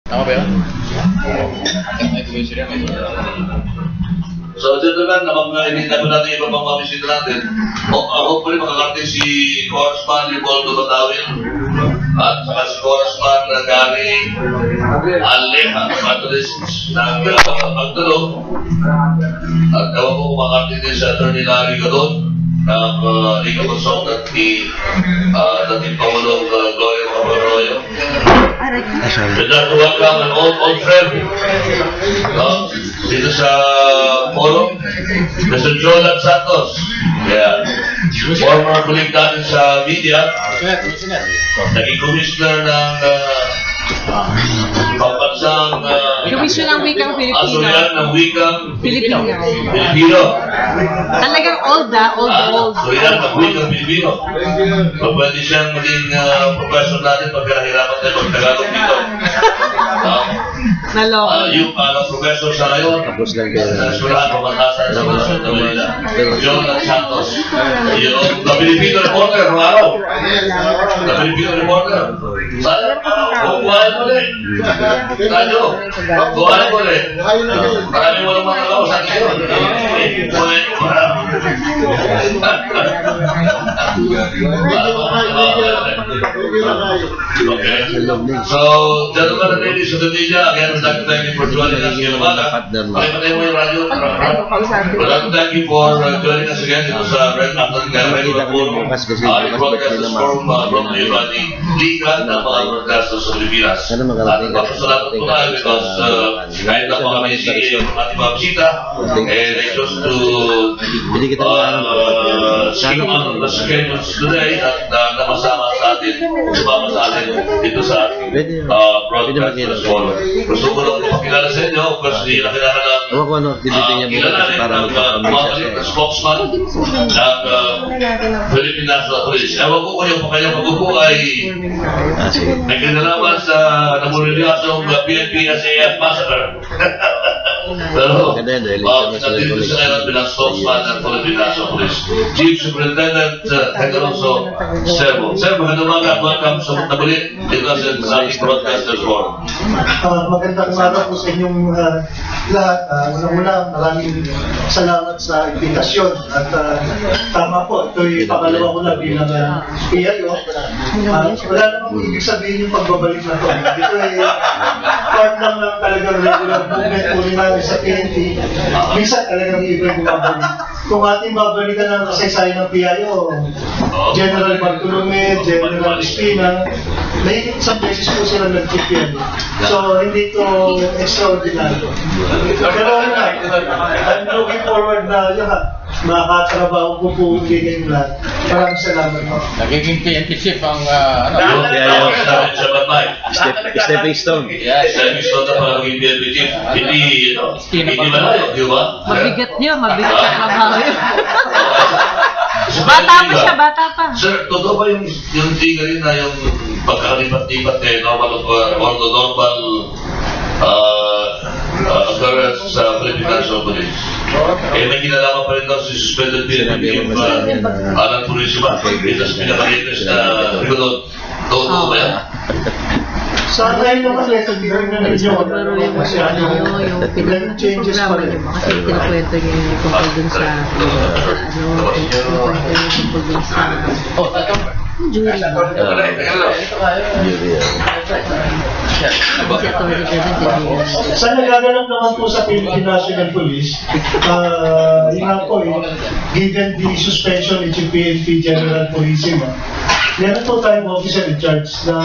Tama ba yun? So, gentlemen, nakapag-inita po natin yung ibang mga bisita natin. Hopefully, makakarating si Congressman Leopoldo Batawin at saka si Congressman Gary Aleja Matulis ng Pagtulog. At ewan ko kung makakarating din si Atty. Larry Gadon ng legal consultant ni dating Pangulong Gloria Macapagal-Arroyo. We'd like to welcome an old friend dito sa forum, Mr. Jolan Santos. Yeah. Former colleague natin sa media, naging commissioner ng pambansang Commission ng Wikang Pilipino. Asunan ng Wikang Pilipino. Talagang old. So yan, ng Wikang Pilipino. Pwede siyang maging professor natin pagkahirapan tayo pag-Tagalog dito. Yung professor sa ngayon, sa Eskwelahan Pamatasan sa Malasyon na Manila. Jolan Santos. Yung The Filipino Reporter, ng araw. The Filipino Reporter. Sana, buhay mo rin. Tayo, buhay mo rin. Marami mo naman ako sa akin yun. Buhay mo rin. Okay. So, gentlemen and ladies of the media, again, we'd like to thank you for joining us here umaga. Pakipatay mo yung radio. We'd like to thank you for joining us again dito sa Red Mountain Radio Report. Broadcasters Forum brought to you by the Liga ng mga Broadcasters sa Pilipinas. At papasalamat po tayo because kahit na mga may yung ating mga bisita, they chose to scheme on the schedules today at namasama sa atin, sumama sa atin dito sa ating Broadcasters Forum. Gusto ko lang makilala sa inyo, kasi hindi na kailangan kilalanin ng mga spokesman ng Philippine National Police. Ewan ko kung yung kanyang pagbubuo ay may kinalaman sa namuliliasong PNP SAF massacre. Pero, nandito siya ngayon bilang spokesman ng Philippine National Police. Chief Superintendent Tegaroso Servo. Sir, magandang umaga. Welcome sa Magtabuli dito sa ating Broadcasters Forum. Magandang umaga po sa inyong lahat. Unang-una, maraming salamat sa invitasyon. At tama po, ito'y pangalawa ko na bilang PIO. Wala namang ibig sabihin yung pagbabalik na ito. Ito ay part lang ng talagang regular movement po rin namin sa PNP. Minsan talagang iba yung bumabalik. Kung ating babalikan ng kasaysayan ng PIO, General Bartolome, General Espina, may isang beses po sila nag-PIO. So, hindi ito extraordinary. Pero I'm looking forward na makakatrabaho ko po ulit kayong lahat. Maraming salamat po. Nagiging PNP chief ang Stepping stone. Stepping stone na pala maging PNP chief. Hindi malayo, di ba? Mabigat niyo, mabigat ang trabaho yun. Bata pa siya, bata pa. Sir, totoo ba yung tingin rin na yung pagkakalipat-lipat normal occurrence sa Philippine National Police? May kinalaman pa rin daw si suspended PNP chief Alan Purisima. Ito sa pinaka-latest na regulon. Totoo ba yan? Sa ngayon naman, sabihin na ninyo, yung changes pa rin. Kasi kinakwento niya yung tungkol dun sa jury. Sa nagaganap naman po sa Philippine National Police, yun nga po, given the suspension ni PNP General Purisima, meron po tayong officer in charge na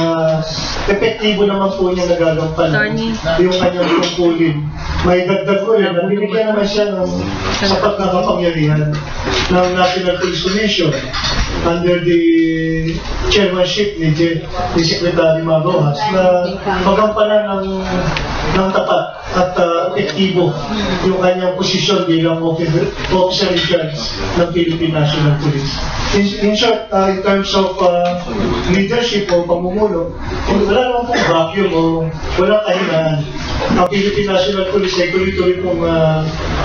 epektibo naman po niya nagagampanan yung kanyang tungkulin. May dagdag ko rin, nabibigyan naman siya ng sapat na kapangyarihan ng National Police Commission under the chairmanship ni Secretary Magojas na magampanan ng tapat at epektibo yung kanyang posisyon bilang officer in charge ng Philippine National Police. In short, in terms of leadership o pamumuno, wala naman pong vacuum o walang kahinaan. Ang Philippine National Police ay tuloy-tuloy pong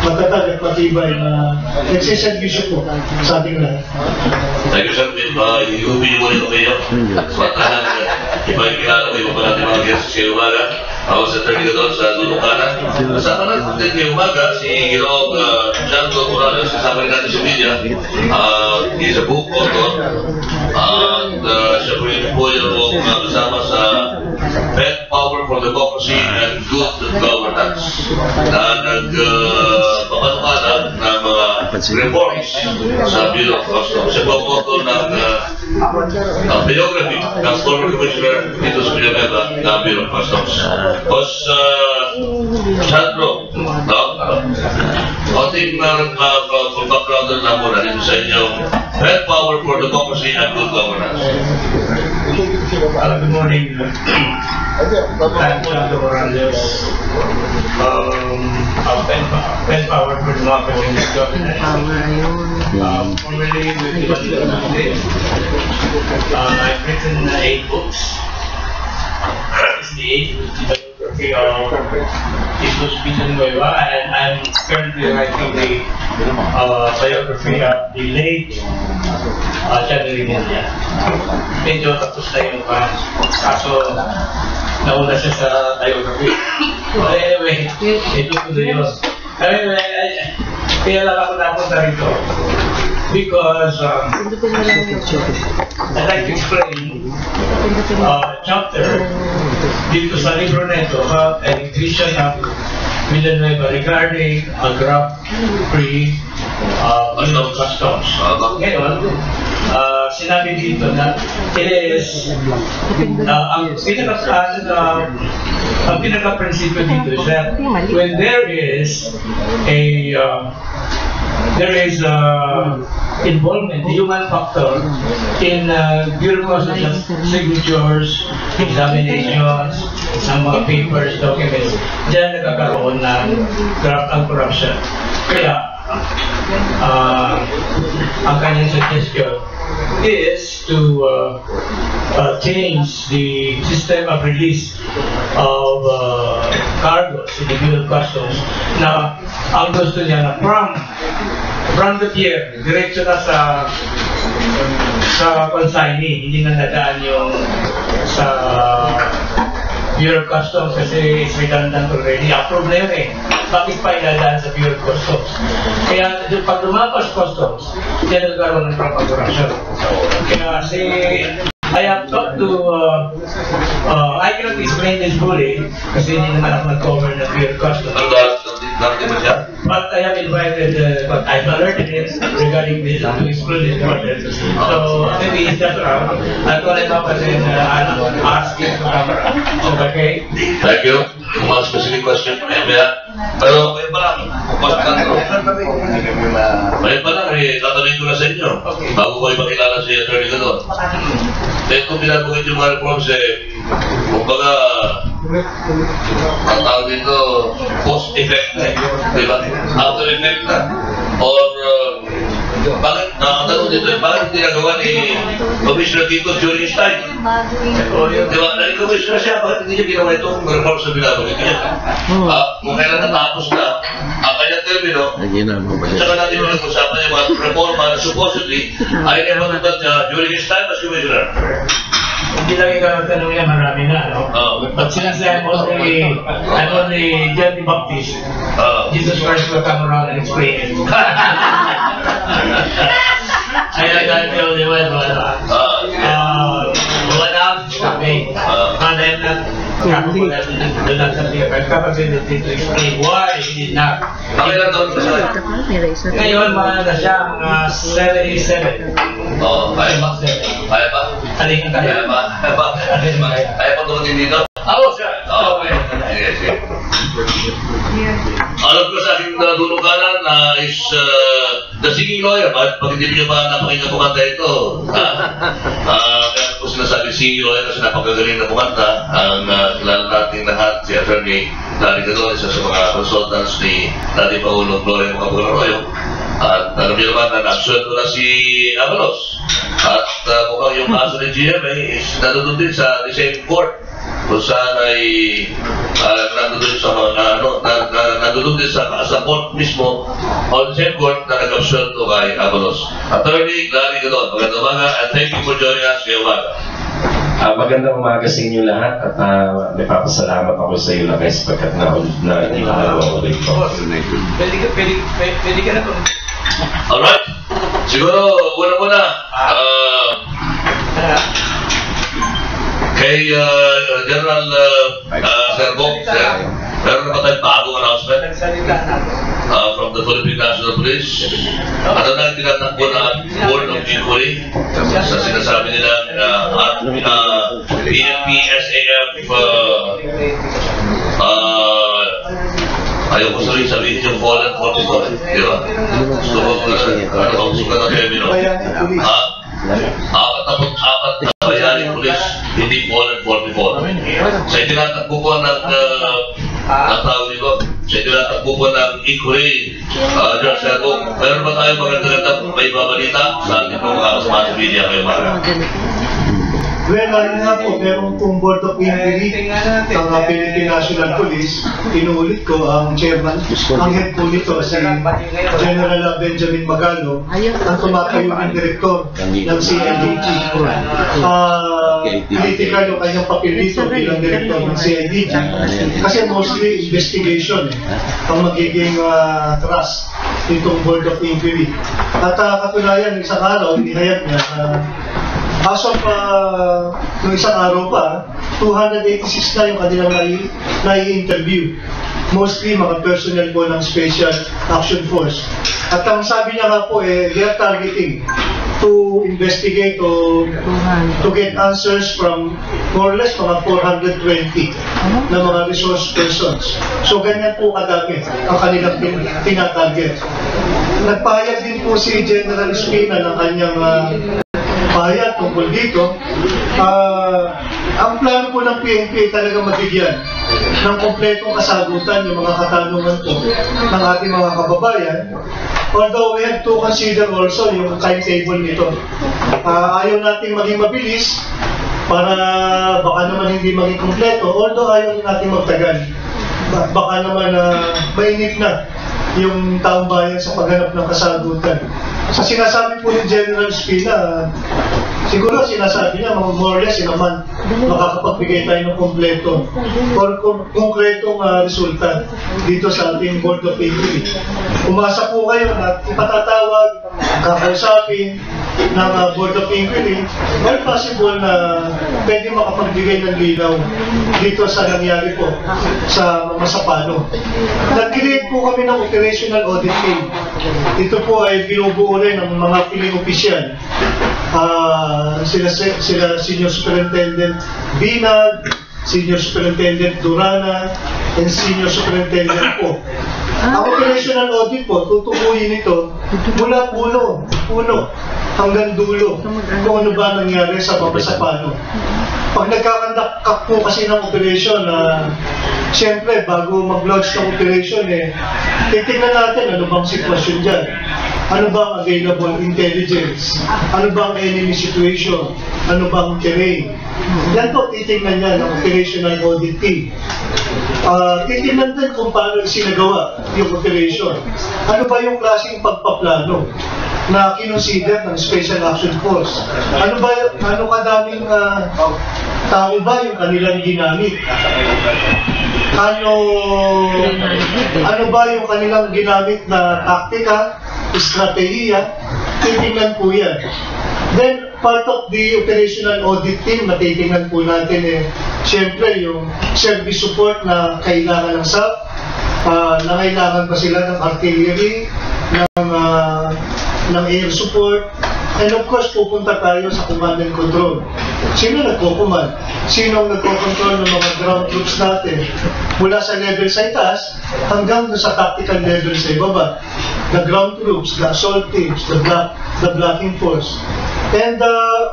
matatag at matibay na nagsiservisyo po sa ating lahat. Thank you, sir. Iuwi mo rin kayo. ipagkilala ko yung mga natin mga guests sa umaga. Ako sa Attorney doon sa Dulukanan. Kasama natin ngayong umaga si Ginoong Janto Morales, kasama rin natin sa media. He's a book author. At siya po yung kasama sa Pet Power for Democracy and Good Governance na nagpapanukalan ng mga reforms sa Bureau of Customs. Siya po ang author ng biography ng former commissioner dito sa Villanueva ng Bureau of Customs. Boss Sandro, konting background na muna dito sa inyong Pet Power for Democracy and Good Governance. Good morning. I'm Sandro Morales. Pen Power for Democracy and Good Governance. Formerly with the I've written 8 books. This is the 8th biography of Jesus Villanueva, and I'm currently writing the biography of the late General Media. Medyo tapos na yung kaso nauna siya sa biography. But anyway, ito po na yun. Anyway, kaya lang ako napunta rito because I'd like to explain chapter dito sa libro na ito about an vision of Villanueva regarding a graft-free customs. Ngayon, sinabi dito na it is ang pinaka-prinsipyo dito is that when there is involvement, the human factor in bureaucracy, signatures, examinations, ng mga papers, documents, dyan nagkakaroon ng graft and corruption. Kaya, ang kanyang suggestion is to change the system of release of cargoes in the Bureau of Customs na ang gusto niya na from the pier, diretso na sa consignee, hindi na nadaan yung sa Bureau of Customs kasi it's redundant already. Approved na yun eh. Bakit pa iladaan sa Bureau of Customs? Kaya pag lumapas Customs, yan nagkaroon ng corruption. Kaya I have talked to, I cannot explain this fully kasi hindi naman ako nag-cover ng Bureau of Customs. But I have invited, but I've alerted him regarding this to explain this content. So maybe he's just around. I'll call him up and then I'll ask him to come around. Okay? Thank you. Mga specific question po yan, pero may pa lang, tatanungin ko na sa inyo, bago ko ipakilala si Attorney Gadon. Dahil kung pinabugit yung mga reforms kumbaga, ang tawag dito, post-effect na, di ba? After effect na. Or, bakit, nakatanong dito, bakit hindi nagawa ni Commissioner Tito during his time? Di ba, naging Commissioner siya, bakit hindi niya ginawa itong reforms na binabagit niya? Kung kailan natapos na, ang kanyang termino, tsaka natin pinag-usapan yung mga reforma na supposedly ay namatutad niya during his time as Commissioner. Hindi lang ikaw ang tanong niya, marami na, no? But since I'm only John the Baptist, Jesus Christ will come around and explain it. I don't know the word, but what else is coming? And I'm not capable of something of capability to explain why he did not. Pakilang taon ko siya? Ngayon, mga na siyang 77. Kaya ba? Kaya ba? Halika tayo. Kaya pa tumating dito? Oo, sir. Sige. Alam ko sa aking nadulukanan na is the singing lawyer. Bakit pag hindi niyo ba napakinggan kumanta ito? Kaya po sinasabi singing lawyer kasi napakagaling na kumanta. Ang kilala natin lahat si Attorney Larry Gadon, isa sa mga consultants ni Dating Pangulong Gloria Macapagal-Arroyo. At alam niyo naman na nabsuelto na si Avalos. At mukhang yung kaso ni GMA is nandun din sa the same court. Kung saan ay nandun din sa court mismo on the same court na nag-absuelto kay Avalos. Attorney Larry Gadon, magandang umaga and thank you for joining us ngayong umaga. Magandang umaga sa inyo lahat at may papasalamat ako sa iyo lang sapagkat na-ulit ko. Pwede ka na kung... Alright. Siguro, una-una, kay General Serbo, meron na ba tayong bagong announcement Nagsalita na ako. from the Philippine National Police? Ano na ang tinatakbo na Board of Inquiry sa sinasabi nila PNP, SAF, ayaw ko sabihin yung Fallen 44, di ba? Gusto ko na termino. Apat na bayaning pulis, hindi Fallen 44. Sa itinatakbo po ng tawag nito, sa itinatakbo po ng inquiry, George Serbo, meron ba tayo magandang may babalita sa ating mga mass media kayo mga? Well, ayun nga po, meron pong Board of Inquiry ng Philippine National Police. Inuulit ko, ang chairman, ang head po nito si General Benjamin Magalo, ang tumatayo ng direktor ng CIDG. Critical yung kanyang papel dito bilang direktor ng CIDG. Kasi mostly investigation ang magiging trust nitong Board of Inquiry. At katunayan, isang araw, inihayag niya as of noong isang araw pa, 286 na yung kanilang nai-interview. Mostly mga personnel po ng Special Action Force. At ang sabi niya nga po, they are targeting to investigate o to get answers from more or less mga 420 na mga resource persons. So ganyan po kadami ang kanilang tinatarget. Nagpahayag din po si General Espina ng kanyang pahayag tungkol dito. Ang plano po ng PNP talaga mabigyan ng kompletong kasagutan yung mga katanungan po ng ating mga kababayan. Although we have to consider also yung timetable nito. Ayaw natin maging mabilis para baka naman hindi maging kompleto. Although ayaw natin magtagal. Baka naman mainit na yung taong bayan sa paghanap ng kasagutan. Sa sinasabi po ni General Espina, siguro sinasabi niya more or less in a month makakapagbigay tayo ng kompleto or konkretong resulta dito sa ating Board of Inquiry. Umasa po kayo na ipatatawag, kakausapin ng Board of Inquiry, very possible na pwede makapagbigay ng linaw dito sa nangyari po sa mga sapano. Nag-create po kami ng operational audit team. Ito po ay binubuo rin ng mga piling opisyal. Sila Senior Superintendent Binag, Senior Superintendent Durana, and Senior Superintendent po. Ang operational audit po, tutukuyin ito mula puno hanggang dulo kung ano ba nangyari sa Mapasapano. Pag nagkakandak po kasi ng operation siyempre bago mag-launch ng operation titignan natin ano bang sitwasyon dyan. Ano bang available intelligence? Ano bang enemy situation? Ano bang terrain? Yan po titignan niya ng operational audit team. Titignan din kung paano sinagawa yung operation. Ano ba yung klaseng pagpaplano na kinonsider ng Special Action Force? Ano kadaming tao ba yung kanilang ginamit? Ano ba yung kanilang ginamit na taktika, estratehiya? Titingnan po yan. Then, part of the operational audit team, matitingnan po natin siyempre yung service support na kailangan ng SAP, nangailangan ba sila ng artillery, ng air support, and of course, pupunta tayo sa command and control. Sino nagko-command? Sino ang nagko-control ng mga ground troops natin? Mula sa level sa itaas hanggang sa tactical level sa ibaba. The ground troops, the assault teams, the blocking force. And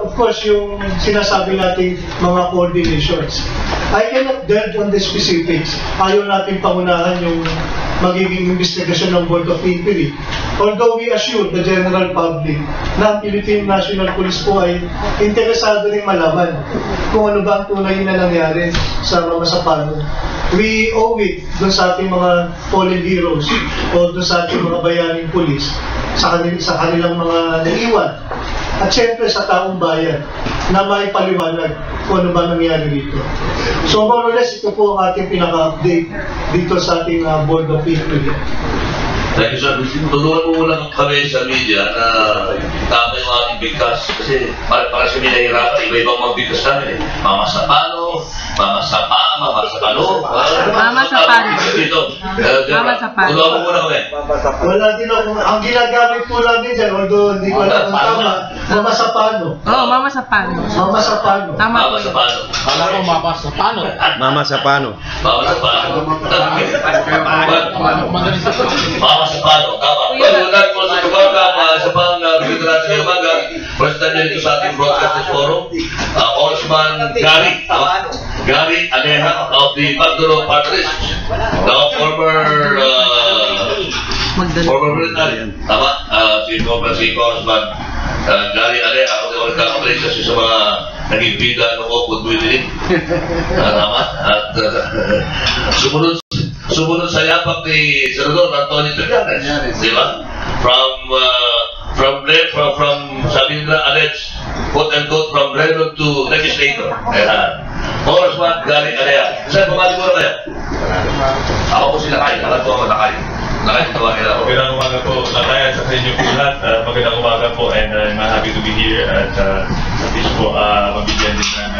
of course, yung sinasabi natin mga coordinations. I cannot delve on the specifics. Ayaw natin pangunahan yung magiging investigasyon ng Board of Inquiry. Although we assure the general public na ang Philippine National Police po ay interesado rin malaman kung ano ba ang tunay na nangyari sa Mapasapano. We owe it dun sa ating mga fallen heroes o dun sa ating mga bayaning police sa kanilang mga naiwan at siyempre sa taong bayan na may paliwanag kung ano ba nangyari dito. So more or less, ito po ang ating pinaka-update dito sa ating Board of Inquiry. Thank you, sir. Tulungan mo lang kami sa media na tama yung ating bigkas. Kasi para kasi minahirapan, iba-ibang mga bigkas namin eh. Mama sa pano, mama sa pa, mama sa pano. Mama sa pano. Dito. Mama sa pano. Tulungan mo muna kami. Wala din ako, ang ginagamit po namin dyan, although hindi ko alam kung tama, mama sa pano. Oo, mama sa pano. Mama sa pano. Tama Mama po sa yun. pano. Kala ko mama sa pano. Mama sa pano. Mama sa pano. Magaling sa pano. Mama sa pano. Tama. Pagkulat mo sa umaga, sa pang bitrans ng umaga, basta nyo dito sa ating broadcasters forum, Osman Gary. Gary Aleja of the Magdalo Party List. Now, former military. Tama. Si Osman Gary Aleja. Ako din ulit kakabalin kasi sa mga naging bida ko kung duwidin. Tama. At sumunod sa yapak ni Senador Antonio Trillanes, di ba? From sabi nila alleged, quote-unquote, from rebel to legislator. Osman Gary Aleja. Sir, pumati mo na kayo. Ako po si Lakay. Alam ko ako Lakay. Lakay, tawagin ako. Magandang umaga po, Lakay, at sa inyo po lahat. Magandang umaga po, and I'm happy to be here. At at least po, mabigyan din ng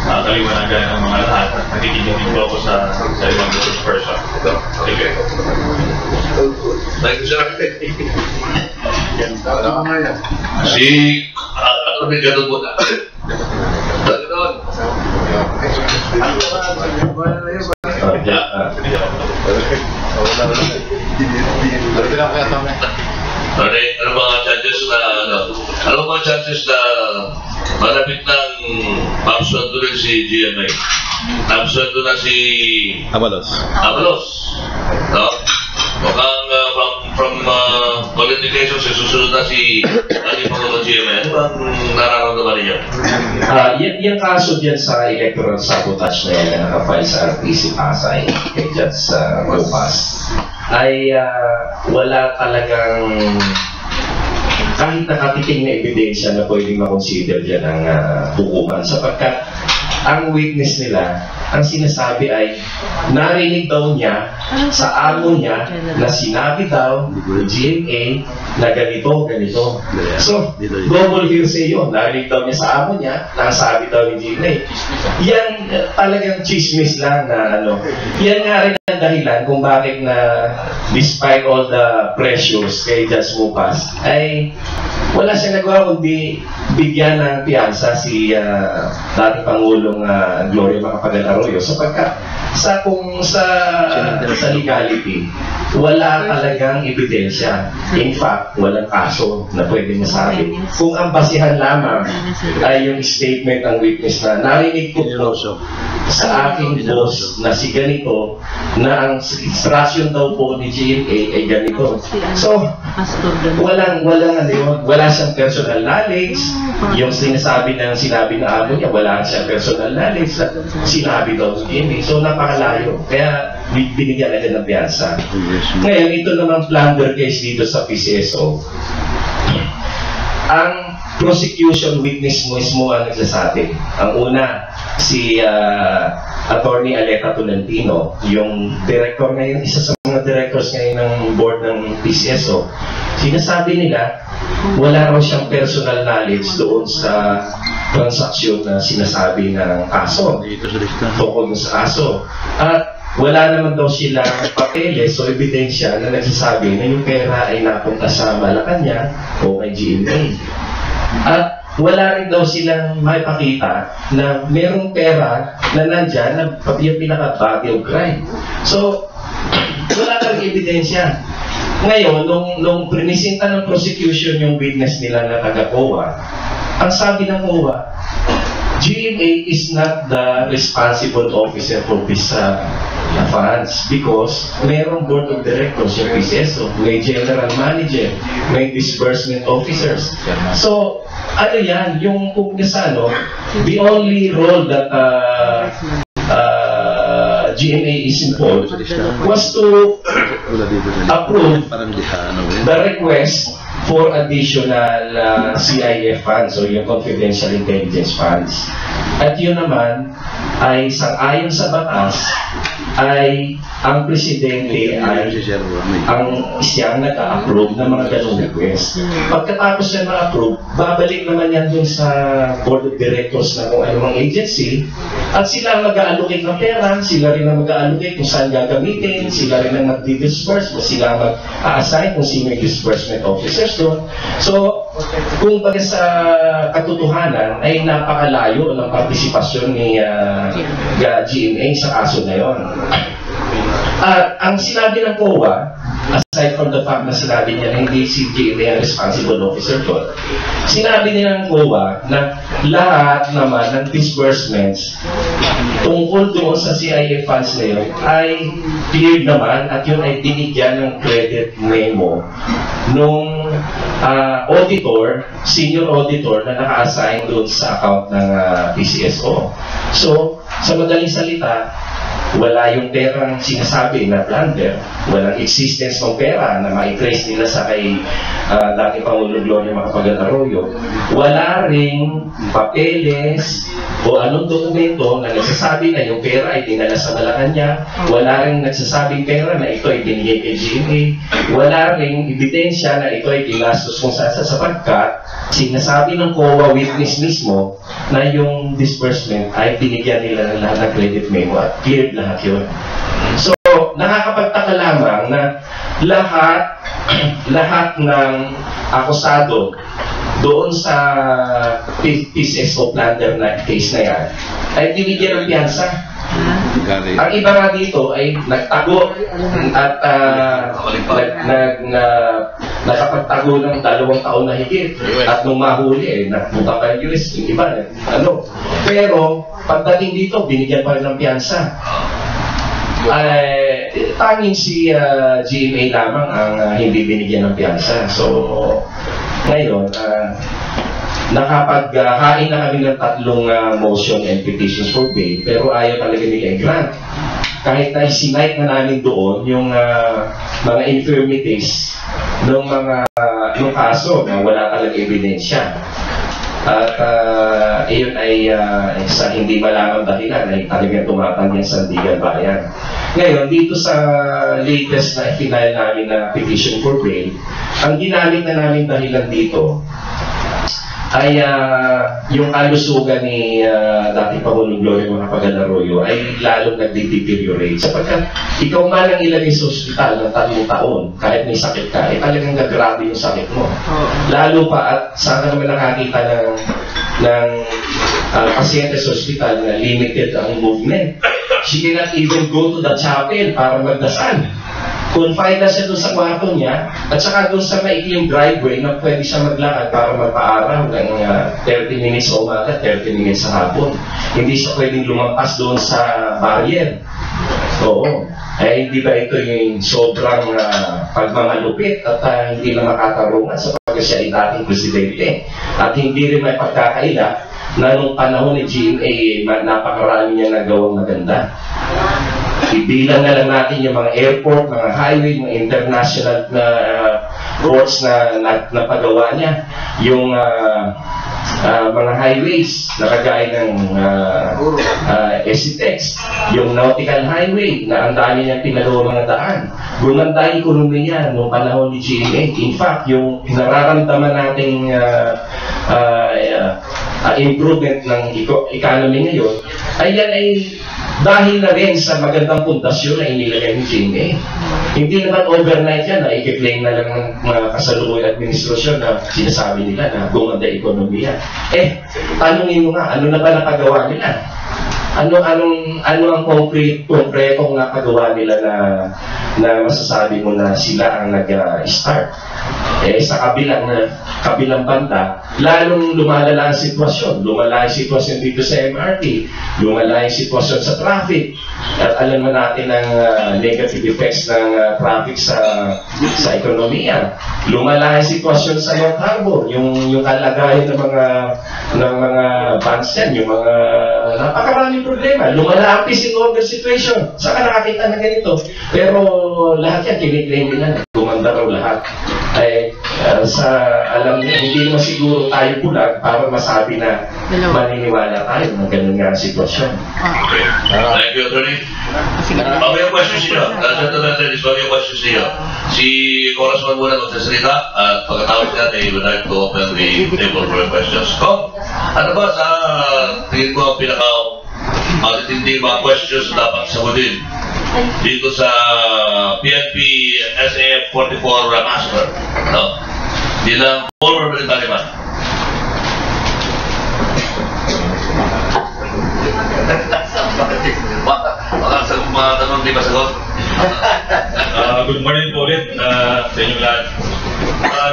kaliwanagan ng mga lahat. At nakikinig din po ako sa ibang person. Thank you. Thank you, sir. Si, ano may ganun mo na? Ganun. Ano mga chances na malapit ng mapsweldo rin si GMA? Mapsweldo na si Abalos. No? Mukhang from qualifications, susunod na si Pangulo GMA. Ano bang nararamdaman niyo? Yung kaso dyan sa electoral sabotage na yan na nakafile sa RTC Pasay kay Judge Ropas ay wala talagang kahit nakatiting na ebidensya na pwedeng makonsider dyan ang hukuman sapagkat ang witness nila, ang sinasabi ay narinig daw niya sa amo niya na sinabi daw ng GMA na ganito. So, double hearsay yun. Narinig daw niya sa amo niya na sabi daw ng GMA. Yan talagang chismis lang na ano. Yan nga rin ang dahilan kung bakit na despite all the pressures kay Judge Ropas ay wala siya nagawa kundi bigyan ng piyansa si dating Pangulong Gloria Macapagal-Arroyo sapagkat sa legality wala talagang ebidensya. In fact, walang kaso na pwede masabi. Kung ang basihan lamang ay yung statement ng witness na narinig ko sa aking boss na si ganito na ang instruction daw po ni GMA ay ganito. So, wala siyang personal knowledge. Yung sinabi na amo niya, wala siyang personal knowledge. Sinabi daw ni GMA. So, napakalayo. Kaya, binigyan agad ng piyansa. Ngayon, ito naman plunder case dito sa PCSO. Ang prosecution witness mismo ang nagsasabi. Ang una, si Attorney Aleta Tolentino, yung director ngayon, isa sa mga directors ngayon ng board ng PCSO, sinasabi nila, wala raw siyang personal knowledge doon sa transaksyon na sinasabi ng kaso, tungkol sa kaso. At wala naman daw silang papeles o ebidensya na nagsasabi na yung pera ay napunta sa Malacanang o kay GMA. At wala rin daw silang maipakita na merong pera na nandyan na yung pinaka-body of crime. So, wala kang ebidensya. Ngayon, nung prinisinta ng prosecution yung witness nila na taga-COA, ang sabi ng COA, GMA is not the responsible officer for this funds because mayroong board of directors yung PCSO, may general manager, may disbursement officers. So, ano yan, yung kung ano, the only role that GMA is involved was to approve the request for additional CIF funds o yung confidential intelligence funds. At yun naman ay sang-ayon sa batas ay ang presidente ay siyang nag-a-approve ng mga ganung request. Pagkatapos siya na-approve, babalik naman yan dun sa board of directors na kung anumang agency at sila ang mag-a-allocate ng pera, sila rin ang mag-a-allocate kung saan gagamitin, sila rin ang mag-disperse, sila ang mag-a-assign kung sino yung disbursement officers doon. So, kung baga sa katotohanan ay napakalayo ng partisipasyon ni GMA sa kaso na yon. Ang sinabi ng COA, aside from the fact na sinabi niya na hindi si GMA ang responsible officer doon, sinabi niya ng COA na lahat naman ng disbursements tungkol doon sa CIF funds na yun ay cleared naman at yun ay binigyan ng credit memo nung auditor, senior auditor na naka-assign doon sa account ng PCSO. So, sa madaling salita, wala yung perang sinasabi na plunder, walang existence ng pera na ma-trace nila sa kay dating Pangulong Gloria Macapagal-Arroyo. Wala ring papeles o anong dokumento na nagsasabi na yung pera ay dinala sa Malacanang. Wala ring nagsasabing pera na ito ay binigay kay GMA. Wala ring ebidensya na ito ay ginastos kung saan sapagkat sinasabi ng COA witness mismo na yung disbursement ay binigyan nila ng lahat ng credit memo at cleared lahat yun. So, nakakapagtaka lamang na lahat ng akusado doon sa PCSO plunder na case na yan ay binigyan ng piyansa. Ang iba nga dito ay nagtago at nakapagtago ng 2 taon na higit at nung mahuli nagpunta pa yung US, yung iba pero pagdating dito binigyan pa rin ng piyansa. Tanging si GMA lamang ang hindi binigyan ng piyansa. So ngayon nakapaghain na kami ng 3 motion and petitions for bail, pero ayaw talaga nila i-grant. Kahit na isinight na namin doon yung mga infirmities ng yung kaso na wala talaga ebidensya. At iyon ay sa hindi malamang dahilan ay talagang tumatanggi ang Sandigan Bayan. Ngayon, dito sa latest na final namin na petition for bail, ang ginamit na namin dahilan dito ay yung kalusugan ni dating Pangulong Gloria Macapagal-Arroyo ay lalong nag-deteriorate sapagkat ikaw man ang ilagay sa ospital ng 3 taon kahit may sakit ka, talagang gagrabe yung sakit mo. Lalo pa at saan ka naman nakakita ng pasyente sa ospital na limited ang movement. She cannot even go to the chapel para magdasal. Confined na siya doon sa kwarto niya at saka doon sa maikling driveway na pwede siya maglakad para magpa-araw ng 30 minutes sa umaga, 30 minutes sa hapon. Hindi siya pwedeng lumampas doon sa barrier. Oo. Hindi ba ito yung sobrang pagmamalupit at hindi na makatarungan sapagkat siya ay dating presidente at hindi rin may pagkakaila na nung panahon ni GMA napakarami niya nagawang maganda. Ibilang na lang natin yung mga airport, mga highway, mga international na roads na napagawa niya. Yung mga highways na kagaya ng SCTEX, yung nautical highway na ang dami niyang pinagawa mga daan. Gumanda yung ekonomi niya noong panahon ni GMA. In fact, yung nararamdaman nating improvement ng economy ngayon, ay yan ay dahil na rin sa magandang pundasyon na inilagay ng GMA. Hindi naman overnight yan na i-claim na lang ng mga kasalukuyang administrasyon na sinasabi nila na gumanda ekonomiya. Tanungin mo nga, ano na ba napagawa nila? Ano ang konkretong napagawa nila na masasabi mo na sila ang nag-start? Sa kabilang banda, lalong lumalala ang sitwasyon. Lumala ang sitwasyon dito sa MRT, lumala ang sitwasyon sa traffic. At alam mo natin ang negative effects ng traffic sa ekonomiya. Lumala ang sitwasyon sa North Harbor, yung kalagayan ng mga vans yan, yung mga napakaraming problema. Lumala ang peace and order situation. Saka nakakita na ganito. Pero lahat yan, kiniklaim nila na gumanda umanda raw lahat. Ay, sa alam niyo, hindi naman siguro tayo bulag para masabi na maniniwala tayo ng ganun nga ang sitwasyon. Okay. Thank you, Attorney. Bago yung questions niyo, Gentlemen, bago yung questions niyo, si Congressman muna magsasalita at pagkatapos niya, they would like to open the table for questions. Kung, ano ba sa tingin ko ang pinaka-matitindi mga questions na dapat sagutin dito sa PNP SAF 44 massacre, no? Bilang former military man. Mga tanong di ba sagot? Good morning po ulit sa inyong lahat.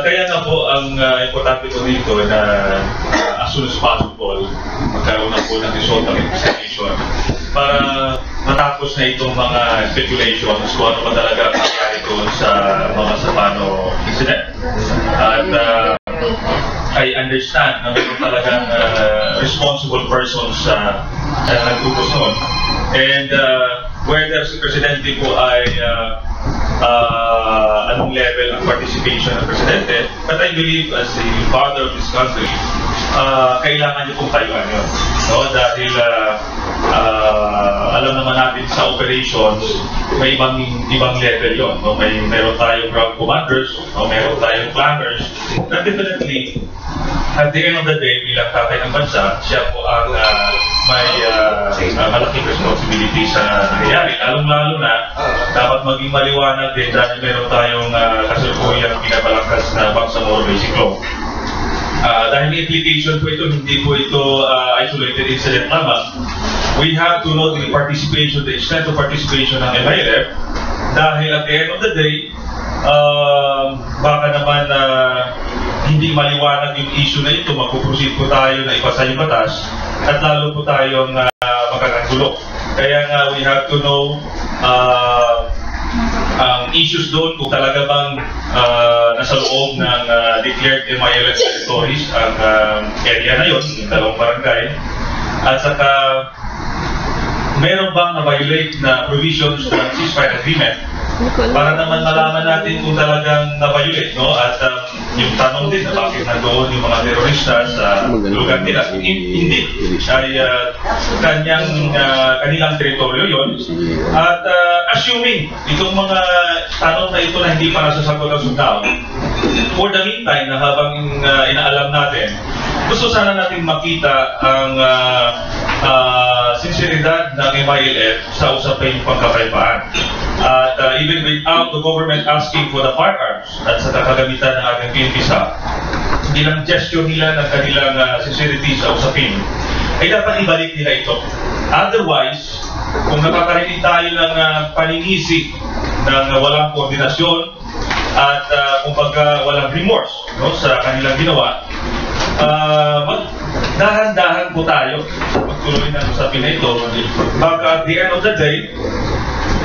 Kaya nga po ang importante po dito na as soon as possible magkaroon na po ng result ng investigation para matapos na itong mga speculations kung ano ba talaga ang nangyari doon sa mga Sapano incident. At I understand na mayroon talagang responsible persons na nagtupos noon. And whether si Presidente po ay anong level ang participation ng Presidente, but I believe as the father of this country, kailangan niyo pong tayuan yun. No? Dahil alam naman natin sa operations, may ibang level yun. No? Meron tayong ground commanders, no? Meron tayong planners, na definitely, at the end of the day, bilang tatay ng bansa, siya po ang may malaking responsibility sa nangyayari. Lalong-lalo na, dapat maging maliwanag din dahil meron tayong kasalukuyang pinapalakas na Bangsamoro Basic Law. Dahil may implication po ito, hindi po ito isolated incident lamang. We have to know the participation, the extent of participation ng MILF dahil at the end of the day, baka naman hindi maliwanag yung issue na ito, magpuproceed po tayo na ipasa yung batas at lalo po tayong makakagulo. Kaya nga we have to know ang issues doon kung talaga bang nasa loob ng declared MILF territories ang area na yun, yung dalawang barangay, at saka meron bang na-violate na provisions ng ceasefire agreement para naman malaman natin kung talagang na-violate, no? At yung tanong din na bakit na doon yung mga terorista sa lugar nila, hindi ay kanilang teritoryo yon. At assuming itong mga tanong na ito na hindi pa nasasagot ang sundao, for the meantime na habang inaalam natin, gusto sana natin makita ang sinseridad ng MILF sa usapin pagkakaipaan. At even without the government asking for the firearms at sa kakagamitan ng ating PNP SAF, bilang gesture nila ng kanilang sincerity sa usapin, ay dapat ibalik nila ito. Otherwise, kung nakakarinig tayo ng paninisi ng walang koordinasyon at kumbaga walang remorse, no, sa kanilang ginawa, dahan-dahan po tayo magtuloy ng usapin na ito. Baka at the end of the day,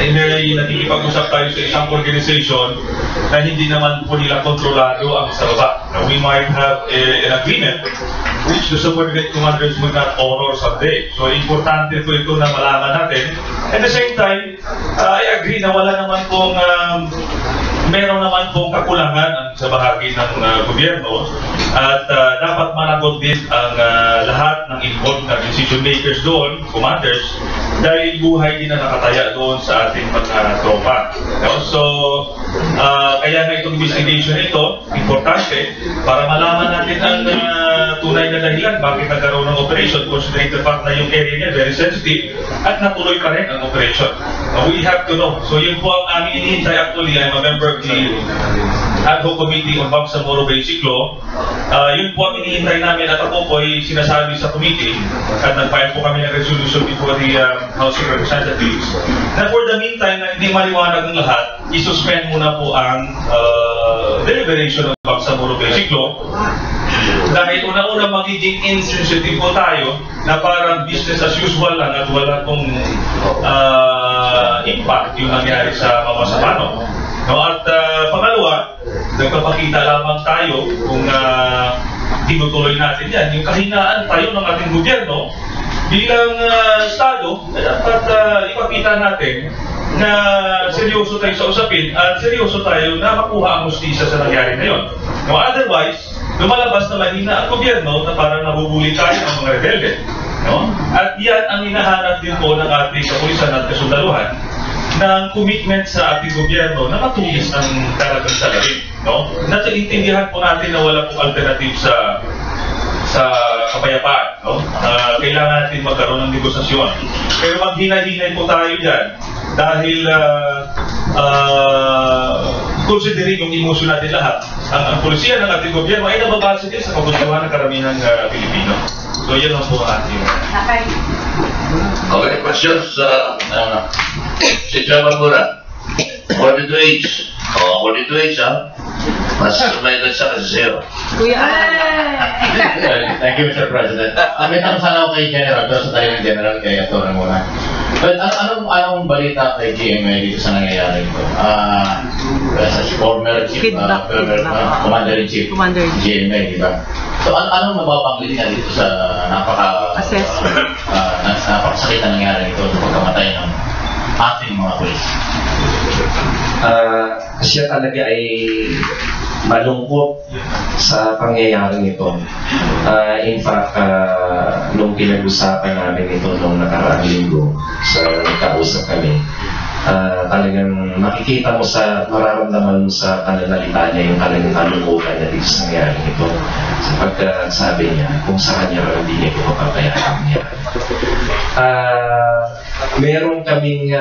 ay may nakikipag-usap tayo sa isang organization na hindi naman po nila kontrolado ang sa baba. Now, we might have an agreement which the subordinate commanders will not honor someday. So, importante po ito na malaman natin. At the same time, I agree na wala naman pong meron naman pong kakulangan sa bahagi ng gobyerno at dapat managot din ang lahat ng involved na decision makers doon, commanders, dahil buhay din na nakataya doon sa ating mga tropa. So, kaya nga itong investigation ito, importante, para malaman natin ang tunay na dahilan bakit nagkaroon ng operation, considering the fact na yung area niya very sensitive at natuloy pa rin ang operation. We have to know. So, yun po ang aming inihintay. Actually, I'm a member of the Ad Hoc Committee on Bangsamoro Basic Law. Yun po ang inihintay namin at ako po ay sinasabi sa committee at nag-file po kami ng resolution before the House of Representatives na for the meantime na hindi maliwanag ng lahat, isuspend muna po ang deliberation ng Bangsamoro Basic Law dahil una-una magiging insensitive po tayo na parang business as usual lang at wala pong impact yung nangyari sa mga Sapano. No, at pangalawa, nagpapakita lamang tayo kung tinutuloy natin yan, yung kahinaan tayo ng ating gobyerno bilang Estado, dapat ipakita natin na seryoso tayo sa usapin at seryoso tayo na makuha ang hustisya sa nangyari na yun. No, otherwise, lumalabas na mahina ang gobyerno na parang nabubuli tayo ng mga rebelde. No? At yan ang hinahanap din po ng ating kapulisan at kasundaluhan ng commitment sa ating gobyerno na matulis ang talagang salarin. No? Naiintindihan po natin na wala pong alternative sa kapayapaan. No? Kailangan natin magkaroon ng negosasyon. Pero maghinay-hinay po tayo dyan dahil considering yung emosyon natin lahat, ang polisiya ng ating gobyerno ay nababase din sa kagustuhan ng karamihan Pilipino. So yan ang po ating. Okay, questions? Si Chairman Mura, 42H. O, 42H, ha? Mas may nagsa kasi sa'yo. Kuya Thank you, Mr. President. May tanong sana ako kay General, pero sa tayo ng General kay Atty. muna. But anong balita kay GMA dito sa nangyayari ito? As a former chief, Commander-in-Chief, GMA, di ba? So anong mababanglit niya dito sa napakasakit na nangyayari ito sa pagkamatay ng ating mga pulis? Siya talaga ay malungkot sa pangyayaring ito. In fact, nung pinag-usapan namin ito nung nakaraang linggo sa nagkausap kami, talagang makikita mo sa mararamdaman mo sa pananalita niya yung talagang kalungkutan niya dito sa nangyaring ito. Sapagkat sabi niya, kung sa kanya hindi niya ito papapayaan niya. Meron kaming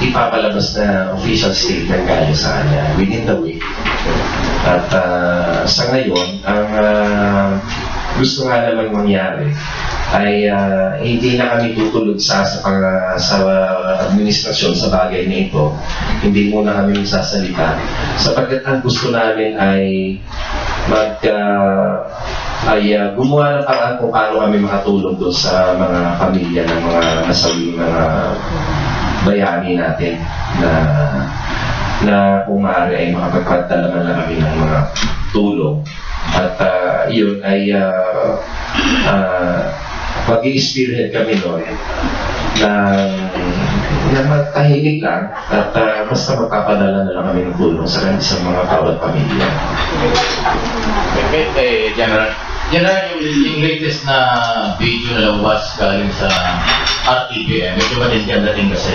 ipapalabas na official statement galing sa kanya within the week. At sa ngayon, ang gusto nga naman mangyari ay hindi na kami tutulog sa administrasyon sa bagay na ito. Hindi muna kami magsasalita. Sapagkat ang gusto namin ay gumawa ng paraan kung paano kami makatulong doon sa mga pamilya ng mga nasawing mga bayani natin na kung maaari ay makapagpadala na kami ng mga tulong. At yun ay mag-i-spearhead kami noon na magtahimik lang at basta magpapadala na lang kami ng tulong sa mga bawat pamilya. Okay, General, yung latest na video na lumabas galing sa RTVM, medyo matindihan dating kasi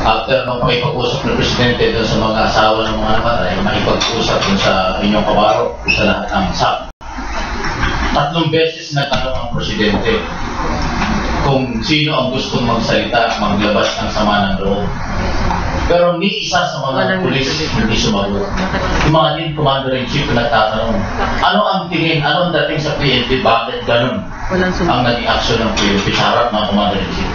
after nung makipag-usap ng Presidente doon sa mga asawa ng mga namatay, makipag-usap dun sa inyong kabaro, sa lahat ng SAP. 3 beses nagtanong ang Presidente kung sino ang gustong magsalita, maglabas ng sama ng loob. Pero ni isa sa mga pulis hindi sumagot. Yung mga din Commander-in-Chief na nagtatanong, ano ang tingin, ano ang dating sa PNP, bakit ganun ang naging aksyon ng PNP sa harap ng Commander-in-Chief?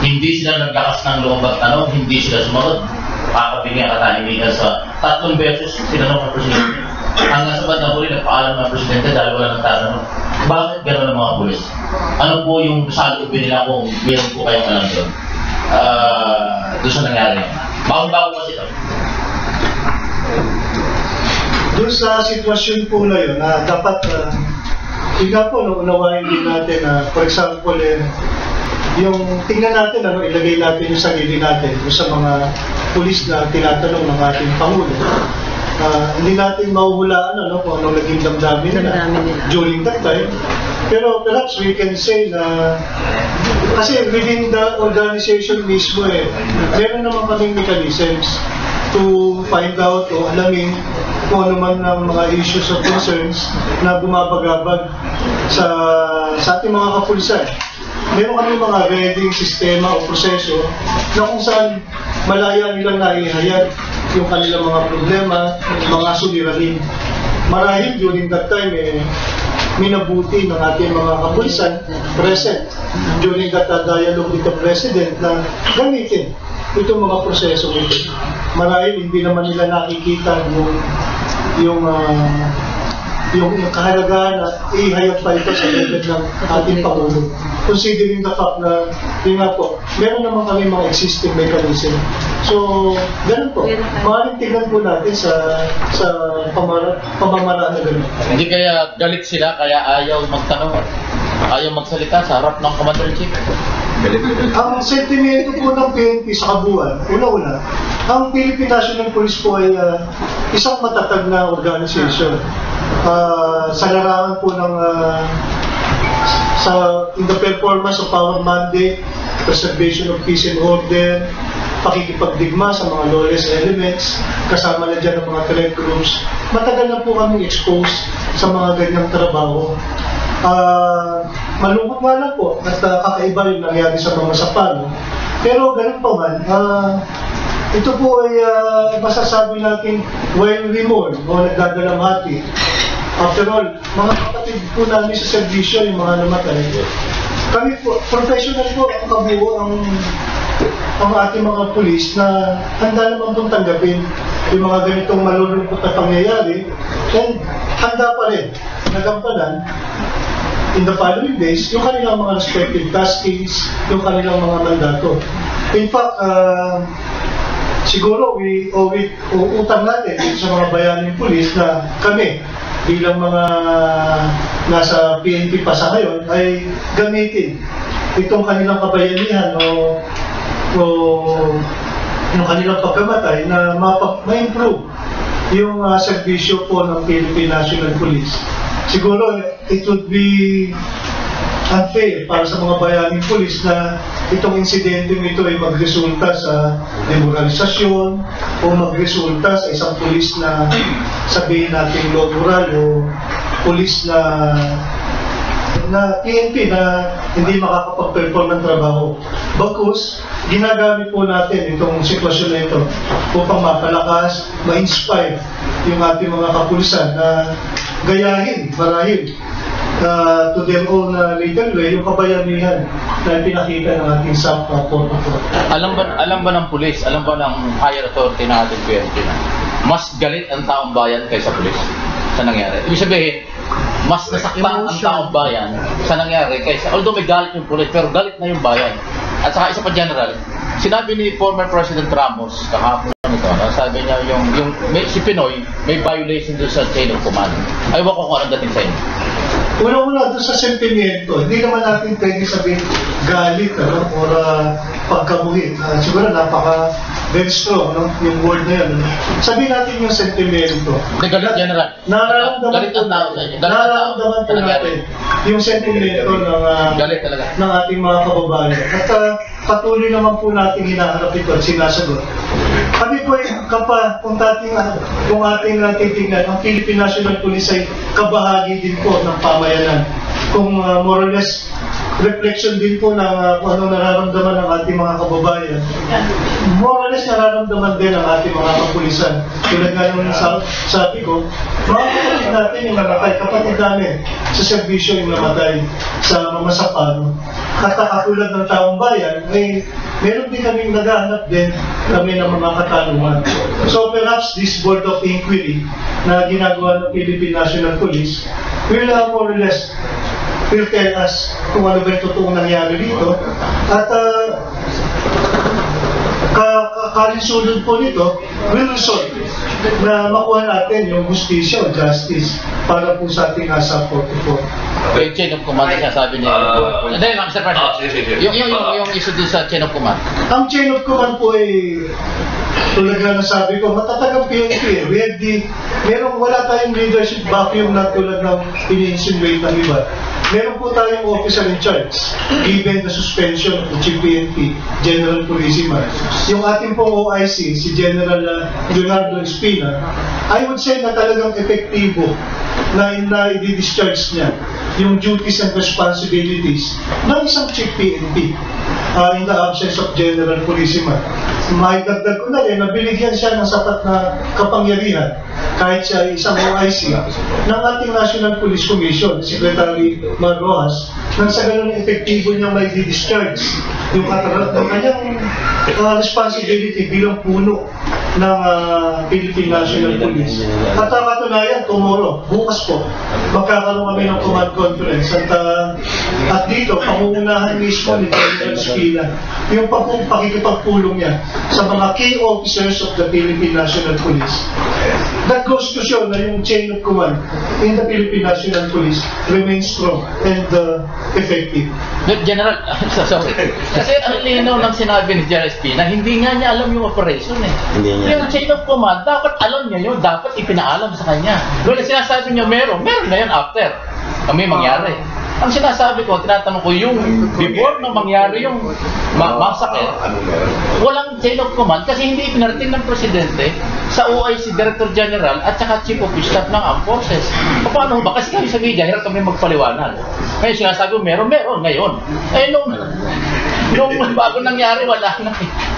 Hindi sila naglakas ng loob at tanong, hindi sila sumagot. Kakabigyan katahimikan sa 3 beses tinanong ng Presidente. Hanggang sa bandang huli, nagpaalam ng Presidente dahil wala nang tatanong, bakit gano'n ang mga pulis? Ano po yung salubin nila kung meron po kayong alam doon? Doon sa nangyari. Bago-bago kasi ito. Doon sa sitwasyon po na yun, dapat, ika po, unawain din natin na, for example, yung tingnan natin, ilagay natin yung sarili natin sa mga pulis na tinatanong ng ating Pangulo. Hindi natin mahuhulaan kung anong naging damdamin nila during that time. Pero perhaps we can say na kasi within the organization mismo meron naman kaming mechanisms to find out o alamin kung ano man ang mga issues or concerns na bumabagabag sa ating mga kapulisan. Meron kami mga reading sistema o proseso na kung saan malaya nilang naihayag yung kanilang mga problema, mga suliranin. Marahil during that time, minabuti ng ating mga kapulisan present during that dialogue with the President na gamitin itong mga proseso ito. Marahil hindi naman nila nakikita yung kahalagahan na ihayag pa ito sa level ng ating Pangulo. Considering the fact na, yun nga po, meron naman kami mga existing mechanism. So, ganun po. Maaaring tignan po natin sa pamamaraan na ganun. Hindi kaya galit sila, kaya ayaw magtanong. ayaw magsalita sa harap ng Commander-in-Chief. Ang sentimento po ng PNP sa kabuuan, una-una, ang Philippine National Police po ay isang matatag na organisasyon. Sa larangan po ng in the performance of our mandate, preservation of peace and order, pakikipagdigma sa mga lawless elements, kasama na dyan ang mga threat groups. Matagal na po kami exposed sa mga ganyang trabaho. Malungkot nga lang po at kakaiba yung nangyari sa mga Sapano. Pero ganun pa man, ito po ay masasabi natin while we mourn o nagdadalamhati. After all, mga kapatid po namin sa servisyo, yung mga namatay, kami po, professional po, ang kabuo ang ating mga pulis na handa naman pong tanggapin yung mga ganitong malulungkot na pangyayari, and handa pa rin nagampanan in the following days yung kanilang mga respective taskings, yung kanilang mga mandato. In fact, siguro utang natin sa mga bayaning pulis na kami bilang mga nasa PNP pa sa ngayon ay gamitin itong kanilang kabayanihan o yung kanilang pagkamatay na ma-improve yung serbisyo po ng Philippine National Police. Siguro it would be unfair para sa mga bayaning pulis na itong insidente ito ay magresulta sa demoralisasyon o magresulta sa isang pulis na sabihin natin low moral o pulis na PNP na hindi makakapag-perform ng trabaho. Bagkus, ginagamit po natin itong sitwasyon na ito upang mapalakas, ma-inspire yung ating mga kapulisan na gayahin, marahil to their own legal way, yung kabayanihan na pinakita ng ating SAP 444. Alam ba ng pulis, alam ba ng higher authority ng ating PNP na mas galit ang taong bayan kaysa pulis sa nangyari? Ibig sabihin, mas nasaktan ang taong bayan sa nangyari kaysa, although may galit yung pulis, pero galit na yung bayan. At saka isa pa general, sinabi ni former President Ramos kahapon ito, sabi niya si Pinoy may violation doon sa chain of command. Ayaw ko kung anong dating sa inyo. Una-una doon sa sentimiento, hindi naman natin pwede sabihin galit or pagkabuhin. Siguro very strong yung word na yan. Sabihin natin yung sentimento. Galit general. Nararamdaman po natin yung sentimento ng ating mga kababayan. At patuloy naman po natin hinaharap ito at sinasagot. Kami po kung ating titingnan, ang Philippine National Police ay kabahagi din po ng pamayanan. Kung more or less reflection din po ng kung anong nararamdaman ng ating mga kababayan. More or less nararamdaman din ng ating mga kapulisan. Tulad nga nung sabi ko, mga kapatid natin yung namatay, kapatid namin sa serbisyo yung namatay sa mga Sapano. Katulad ng taong bayan, meron din kaming naghahanap din kami ng mga katanungan. So perhaps this board of inquiry na ginagawa ng Philippine National Police will more or less will tell us kung ano ba yung totoong nangyari dito. At kalinsulod po nito will result na makuha natin yung justisya o justice para po sa ating ASAP 44. Yung chain of command na sabi niya. Hindi, Mr. President. Yung issue dun sa chain of command. Ang chain of command po ay tulad na nasabi ko, matatag ang PNP. Wala tayong leadership vacuum na tulad ng ini-insinuate ng iba. Meron po tayong officer in charge, given the suspension of the Chief PNP, General Purisima. Yung ating pong OIC, si General Leonardo Espina, I would say na talagang epektibo na i-discharge niya yung duties and responsibilities ng isang Chief PNP in the absence of General Purisima. Maidagdag ko na rin na binigyan siya ng sapat na kapangyarihan kahit siya isang OIC ng ating National Police Commission, Secretary Marroas, nang sa ganun epektibo niya may di-discharge yung kanyang responsibility bilang puno ng Philippine National Police. At katunayan, tomorrow, bukas po, magkakaroon kami ng command conference at dito, pangungunahan mismo ni General Espina yung pakikipagpulong niya sa mga key officers of the Philippine National Police. That goes to show na yung chain of command in the Philippine National Police remains strong and effective. General, sorry. Kasi ang linaw ng sinabi ni General Espina, hindi nga niya alam yung operation eh. Yung chain of command, dapat alam niya yun, dapat ipinaalam sa kanya. Well, sinasabi niya meron na yan after. May mangyari. Ang sinasabi ko, tinatanong ko, yung before na mangyari yung massacre, walang chain of command kasi hindi ipinarating ng Presidente sa OIC Director General at saka Chief of Staff ng Armed Forces. Paano ba? Kasi kami sa media, hirap kami magpaliwanag. Ngayon sinasabi ko, meron ngayon. Eh nung bago nangyari, wala na.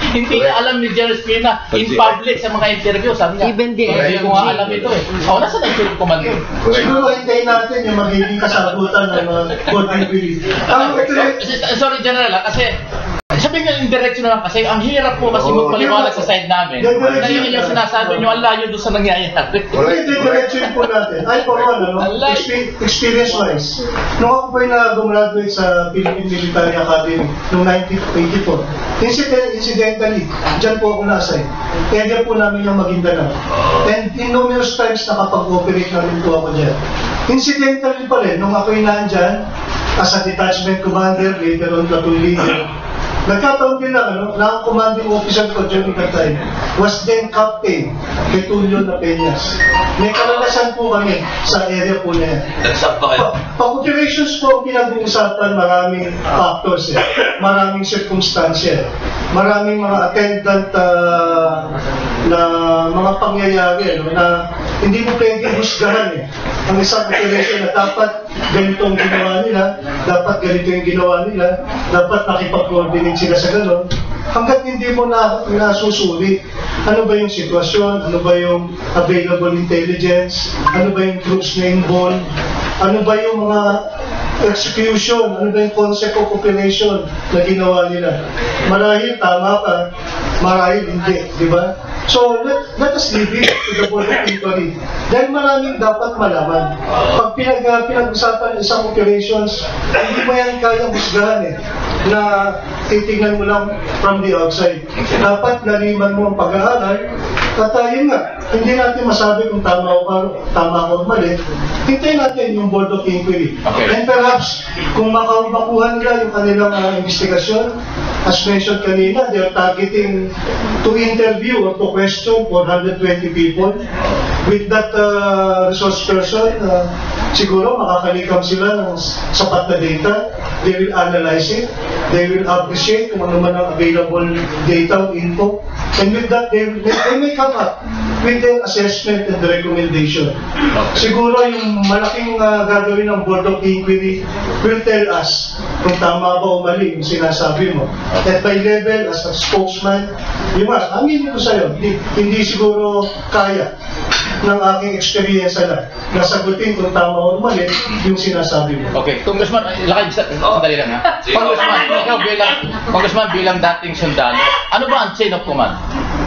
Hindi alam ni General Espina in public sa mga interview. Sabi niya, hindi ko nga alam ito eh. Nasa na yung chain of command yun? Siguro hintayin natin yung magiging kasagutan ng Board Inquiry. Sorry General, kasi sabihin nyo yung direction naman kasi ang hirap po kasi magpaliwanag sa side namin na yun yung sinasabi nyo, ang layo doon sa nangyayari. Direction po natin. Ay, for one, experience-wise. Nung ako po na gumraduate sa Philippine Military Academy noong 1984, incidentally, dyan po ako na-assign. Area po namin yung Maguindanao. And in numerous times nakapag-operate namin po ako dyan. Incidentally pa rin, nung ako'y nandyan, as a detachment commander, later on platoon leader, nagkataon din na ang commanding officer ko during that time was then Captain Getulio na Peñas. May karanasan po kami sa area po na yan. Pag-operations po ang pinag-uusapan, maraming factors, maraming circumstances, maraming mga attendant na mga pangyayari na hindi mo pwede husgahan ang isang operation na dapat ganito ang ginawa nila, dapat ganito yung ginawa nila, dapat nakipag-coordinate sila sa gano'n, hanggat hindi mo nasusuri ano ba yung sitwasyon, ano ba yung available intelligence, ano ba yung troops na involved, ano ba yung mga execution, ano ba yung concept of operation na ginawa nila. Marahil tama ka, marahil hindi, di ba? So, let us leave it to the Board of Inquiry. Dahil maraming dapat malaman. Pag pinag-usapan ng isang operations, hindi mo yan kayang husgahan na titignan mo lang from the outside. Dapat naliman mo ang pag-aaral. At yun nga, hindi natin masabi kung tama o mali. Hintayin natin yung Board of Inquiry. Okay. And perhaps, kung makuha nila yung kanilang investigasyon, as mentioned kanina, they're targeting to interview or to question 420 people. With that resource person, siguro makakalikam sila ng sapat na data. They will analyze it. They will appreciate kung ano man ang available data o info. And with that, they may come up with the assessment and the recommendation. Siguro yung malaking gagawin ng Board of Inquiry will tell us kung tama ba o mali yung sinasabi mo. At by level, as a spokesman, yung aminin ko sa'yo, hindi siguro kaya ng aking experience na nasagutin kung tama o mali yung sinasabi mo. Okay, Congressman, sandali lang ha. Congressman bilang dating sundalo, ano ba ang chain of command?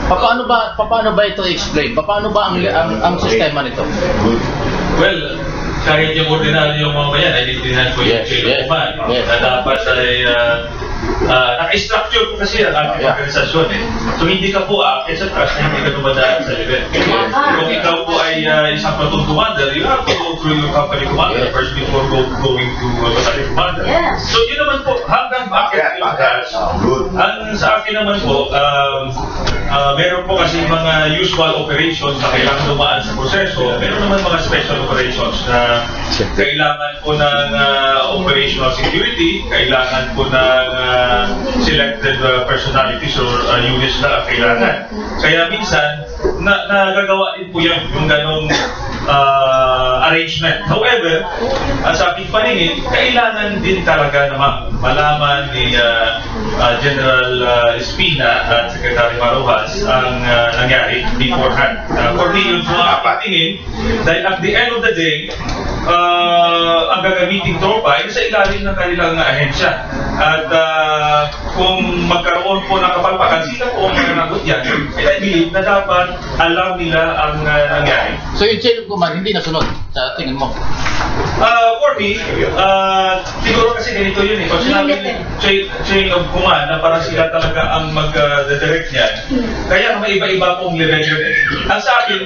Paano ba ito i-explain? Paano ba ang sistema nito? Well, kahit yung ordinaryo mga bayan, naiintindihan ko yung chain of command. Na dapat ay naka-structure po kasi ang ating organisasyon So hindi ka po akit sa trust na hindi ka dumadaan sa level. Kung ikaw po ay isang platoon commander, you have to go through your company commander first before going to battalion commander. So yun naman po, hanggang bakit yung task. Ang sa akin naman po, meron po kasi mga usual operations na kailangan dumaan sa proseso. Meron naman mga special operations na kailangan po ng operational security, kailangan po ng selected personalities or units na kailangan. Kaya minsan, nagagawa din po yan, yung ganong arrangement. However, sa aking paningin, kailangan din talaga naman malaman ni General Espina at Secretary Marujas ang nangyari beforehand. For me, yun po ang aking tingin, dahil at the end of the day, ang gagamiting tropa ay sa ilalim ng kanilang ahensya. At kung magkaroon po ng kapalpakan, sila po ang mananagot yan. I believe na dapat alam nila ang nangyari. So yung chain of command, hindi nasunod sa tingin mo? For me, siguro kasi ganito yun eh. Pag sinabi chain of command na parang sila talaga ang mag-direct niyan, kaya may iba-iba pong level yun eh. Ang sa akin,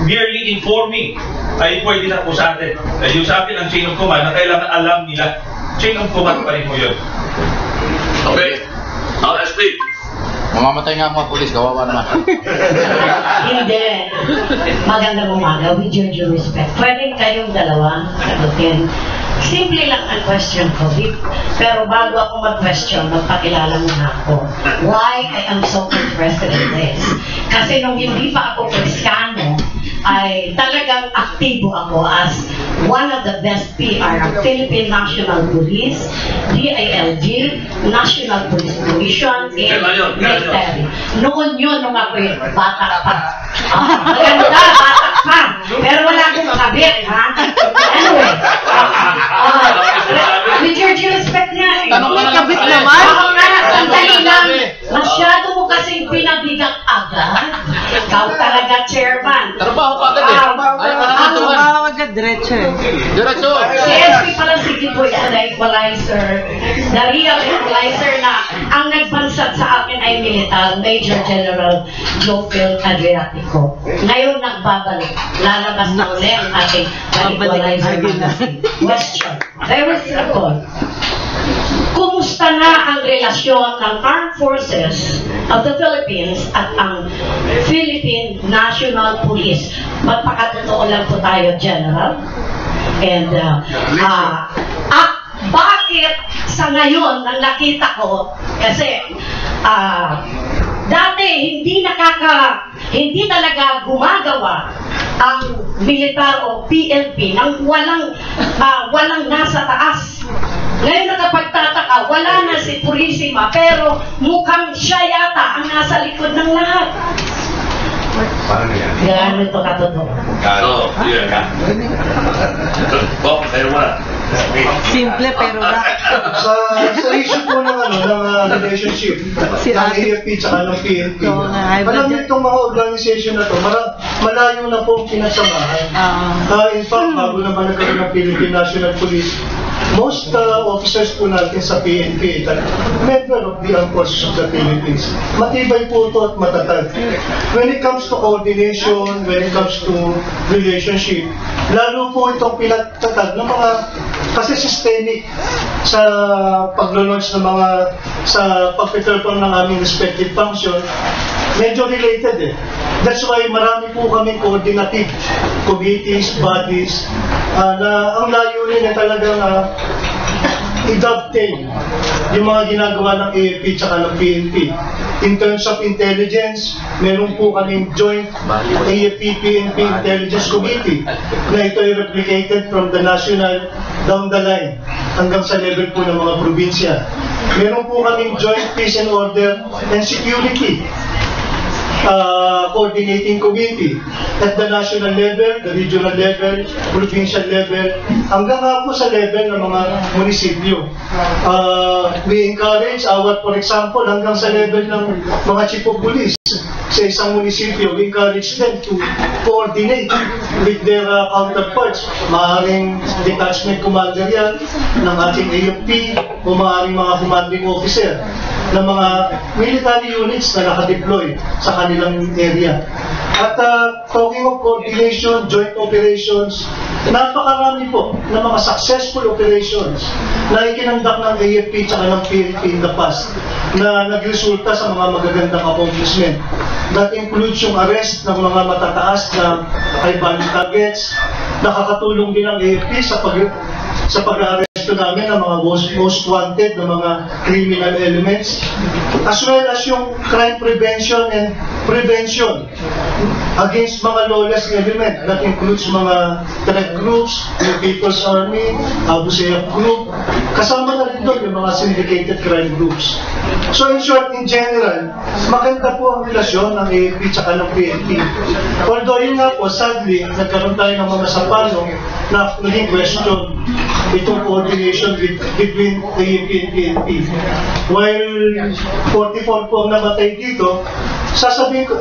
merely informing ay pwede na po sa atin. Yung sa akin ang chain of command na kailangan alam nila. Chain of command pa rin po yun. Okay. SP. Mamamatay nga mga pulis, kawawa naman. Hindi. Magandang umaga, with your due respect. Pwede kayong dalawa sagutin. Simple lang ang question ko, pero bago ako mag-question, magpakilala muna ako. Why I am so interested in this? Kasi nung hindi pa ako Kristiyano, ay talagang aktibo ako as one of the best PR ng Philippine National Police, DILG, National Police Commission, and military. Noon yun, nung ako'y bata pa. Maganda, bata pa. Pero wala akong kabit, ha? Anyway, with your due respect nga eh. Tanong ka Kabit naman. Oo nga, sandali lang. Masyado mo kasing pinabigat agad. Ikaw talaga, chairman. Trabaho pa agad eh. Ayaw ka naman tuwan. Ano magka-diretso eh. Diretso. Si SP pala si Kiboy na equalizer. The real equalizer na ang nagbansat sa akin ay militar, Major General Joel Adriatico. Ngayon nagbabalik. Lalabas na uli ang ating equalizer magazine. Question. Very simple. Kumusta na ang relasyon ng Armed Forces of the Philippines at ang Philippine National Police? Magpakatotoo lang po tayo, General. And bakit sa ngayon nang nakita ko, kasi dati hindi talaga gumagawa ang militar o PNP nang walang nasa taas. Ngayon nakapagtataka, wala na si Purisima, pero mukhang siya yata ang nasa likod ng lahat. Gano'n ito katotoo. Kayo muna. Simple pero na. Sa issue po ng relationship ng AFP at ng PNP, alam niyo itong mga organization na ito, malayo na po ang pinagsamahan. In fact, bago naman nagkaroon ng Philippine National Police, most officers po natin sa PNP ay member of the Armed Forces of the Philippines. Matibay po ito at matatag. When it comes to coordination, when it comes to relationship, lalo po itong pinatatag ng mga, kasi systemic sa pag-launch ng mga, sa pag-perform ng aming respective function, medyo related eh. That's why marami po kami coordinative committees, bodies, na ang layunin ay talagang i-dovetail yung mga ginagawa ng AFP at ng PNP. In terms of intelligence, meron po kaming joint AFP-PNP Intelligence Committee na ito ay replicated from the national down the line hanggang sa level po ng mga probinsya. Meron po kaming joint peace and order and security coordinating committee at the national level, the regional level, provincial level, hanggang nga po sa level ng mga munisipyo. We encourage for example, hanggang sa level ng mga chief of police sa isang munisipyo, we encourage them to coordinate with their counterparts. Maaaring detachment commander yan ng ating AFP o maaaring mga commanding officer ng mga military units na nakadeploy sa kanilang area. At talking of coordination, joint operations, napakarami po ng mga successful operations na ikinandak ng AFP at ng PNP in the past na nagresulta sa mga magagandang accomplishment. That includes yung arrest ng mga matataas na high-value targets. Nakakatulong din ang AFP sa pag-aresto namin ng mga most wanted na mga criminal elements, as well as yung crime prevention and prevention against mga lawless element. That includes mga threat groups, yung People's Army, Abu Sayyaf Group, kasama na rin doon yung mga syndicated crime groups. So in short, in general, maganda po ang relasyon ng AFP at ng PNP. Although yun nga po, sadly, nagkaroon tayo ng mga sapano na naging question itong coordination between AFP and PNP. While 44 po ang namatay dito, sasabihin ko,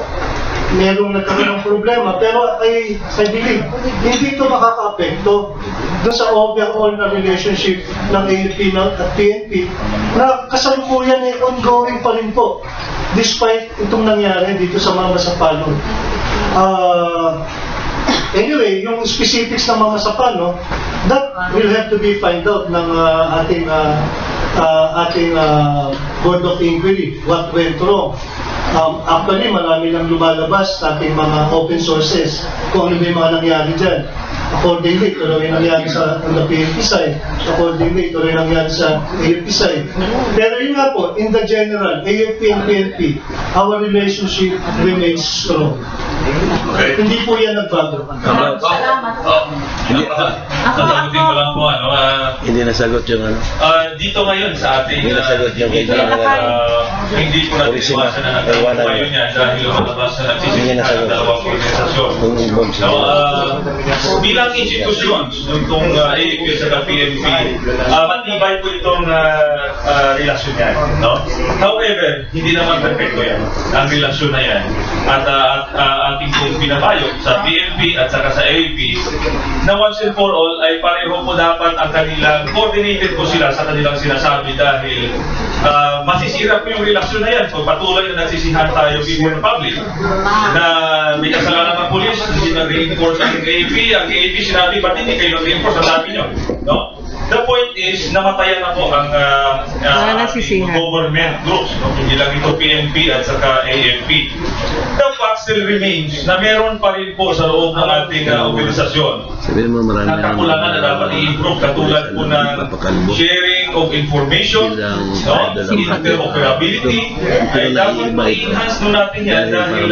merong nagkaroon ng problema, pero I believe, hindi ito makaka-apekto doon sa overall na relationship ng AFP at PNP na kasalukuyan ay ongoing pa rin po despite itong nangyari dito sa Mama Sapano. Anyway, yung specifics ng Mama Sapano, that will have to be find out ng ating Board of Inquiry, what went wrong. Actually, marami lang lumalabas sa ating mga open sources kung ano ba yung mga nangyari dyan. Accordingly, ito rin nangyari sa on the PNP side. Accordingly, ito rin nangyari sa AFP side. Pero yun nga po, in the general, AFP and PNP, our relationship remains strong. Okay. Hindi po yan nagbago. Salamat. Sasagutin ko lang po, Hindi nasagot yung ano. dito ngayon sa ating Hindi nasagot yung hindi po natin iwasan na nagkaroon ngayon yan dahil lumalabas na nagsisisi ng dalawang organisasyon. Bilang institusyon, itong AFP sa PNP, matibay po itong relasyon yan. No? However, hindi naman perfecto yan, ang relasyon na yan. At ating pong pinapayo sa PNP at saka sa AFP na once and for all ay pareho po dapat ang kanilang coordinated po sila sa kanilang sinasabi dahil masisira po yung relasyon na yan. So patuloy na nagsisihan tayo before the public na may kasalanan ng polis, hindi na-reinforce ang AFP. Ang AFP sinabi, ba't hindi kayo na-reinforce? Ang sabi nyo. No? The point is, namatayan na po ang government groups. No? Hindi lang ito PNP at saka AFP. The fact still remains na meron pa rin po sa loob ng ating organisasyon na kakulangan na dapat i-improve katulad po ng sharing of information, no? Interoperability, ay dapat ma-enhance nun natin yan dahil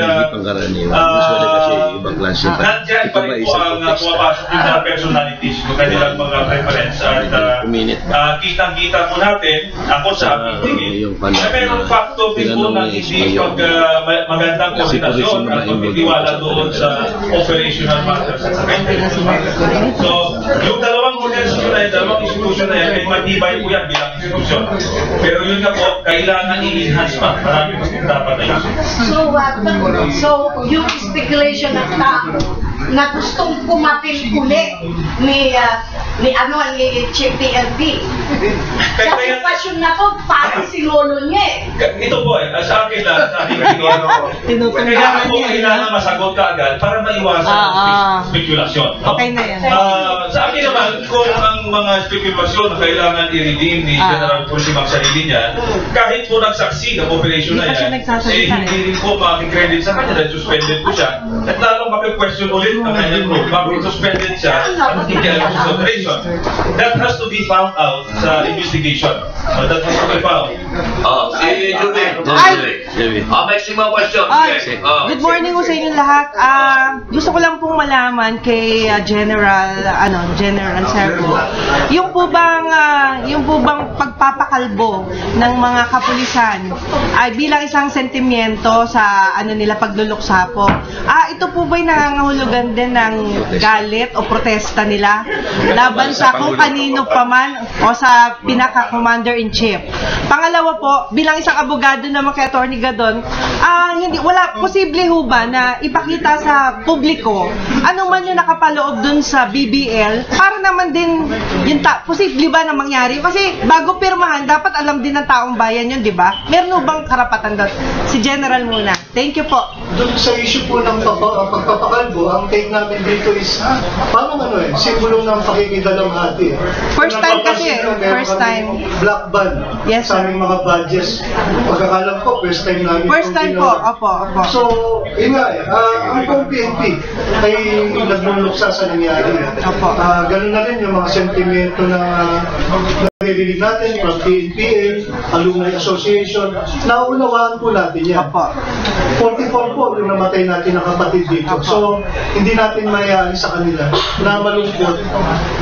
nandyan pa rin po ang pumapasok yung mga personalities ng kanilang mga preference at kitang-kita po natin, ako sa aking na meron factor din po ng hindi magandang koordinasyon at pagtitiwala doon sa operational matters at sa maintenance matters. So, yung dalawang organisasyon na yan, dalawang institusyon na yan, ay matibay po yan bilang institusyon. Pero yun nga po, kailangan i-enhance pa. Marami po dapat na yun. So, yung speculation ng tao na gustong pumapil ulit ni Chief PNP. Sa sitwasyon na to, parang si Lolo niya Ito po sa akin lang, sabi ko, kailangan po kailangan masagot ka agad para maiwasan ang spekulasyon. Okay na yan. Sa akin naman, kung ang mga spekulasyon na kailangan i-redeem ni General Pulsim ang sarili niya, kahit po nagsaksi ng operation na yan, hindi rin po makikredit sa kanya dahil suspended po siya. At lalong maki-question ulit ang kanyang group, bakit suspended siya at makikialam sa operation. That has to be found out sa investigation. That has to be found. Si Judy. Maximum question. Good morning po sa inyong lahat. Gusto ko lang pong malaman kay General Servo. Yung po bang pagpapakalbo ng mga kapulisan ay bilang isang sentimiento sa nila pagluluksa po. Ito po ba'y nangangahulugan din ng galit o protesta nila laban sa kung kanino pa man o sa pinaka-commander-in-chief. Pangalawa po, bilang isang abogado naman kay Attorney Gadon, posible ho ba na ipakita sa publiko ano man yung nakapaloob dun sa BBL para naman din yung posible ba na mangyari? Kasi bago pirmahan, dapat alam din ng taong bayan yun, di ba? Meron bang karapatan doon? Si General muna. Thank you po. Doon sa issue po ng pagpapakalbo, ang take namin dito is parang simbolo ng pakikidalamhati. First time kasi, first time. Black band. Yes, sa aming mga badges. Pagkakalam ko, first time namin. First time po, opo. So, yun nga ang pong PNP ay nagluluksa sa nangyari. Opo. Ganun na rin yung mga sentimento na naririnig natin from PNPA, Alumni Association, naunawaan po natin yan. 44 po yung namatay natin na kapatid dito. So, hindi natin mayayari sa kanila na malungkot,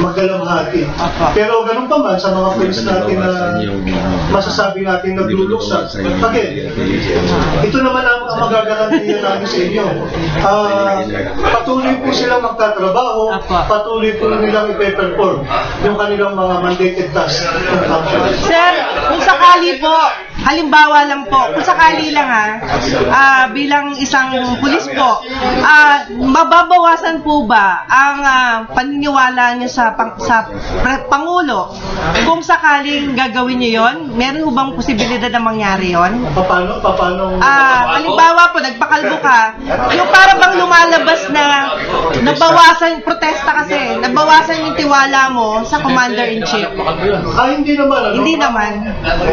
magalamhati. Pero ganun pa man sa mga friends natin na masasabi natin nagluluksa. Again, ito naman ang magagarantiya namin sa inyo. Patuloy po silang magtatrabaho, patuloy po nilang ipe-perform yung kanilang mga mandated tasks. Sir, kung sakali po, halimbawa lang po, kung sakali lang bilang isang pulis po, mababawasan po ba ang paniniwala niyo sa Pangulo? Kung sakaling gagawin niyo yon, meron bang posibilidad na mangyari yon? Paano? Halimbawa po, nagpakalbo ka, yung para bang lumalabas na nabawasan, protesta kasi, nabawasan yung tiwala mo sa Commander-in-Chief. Hindi naman. Hindi naman.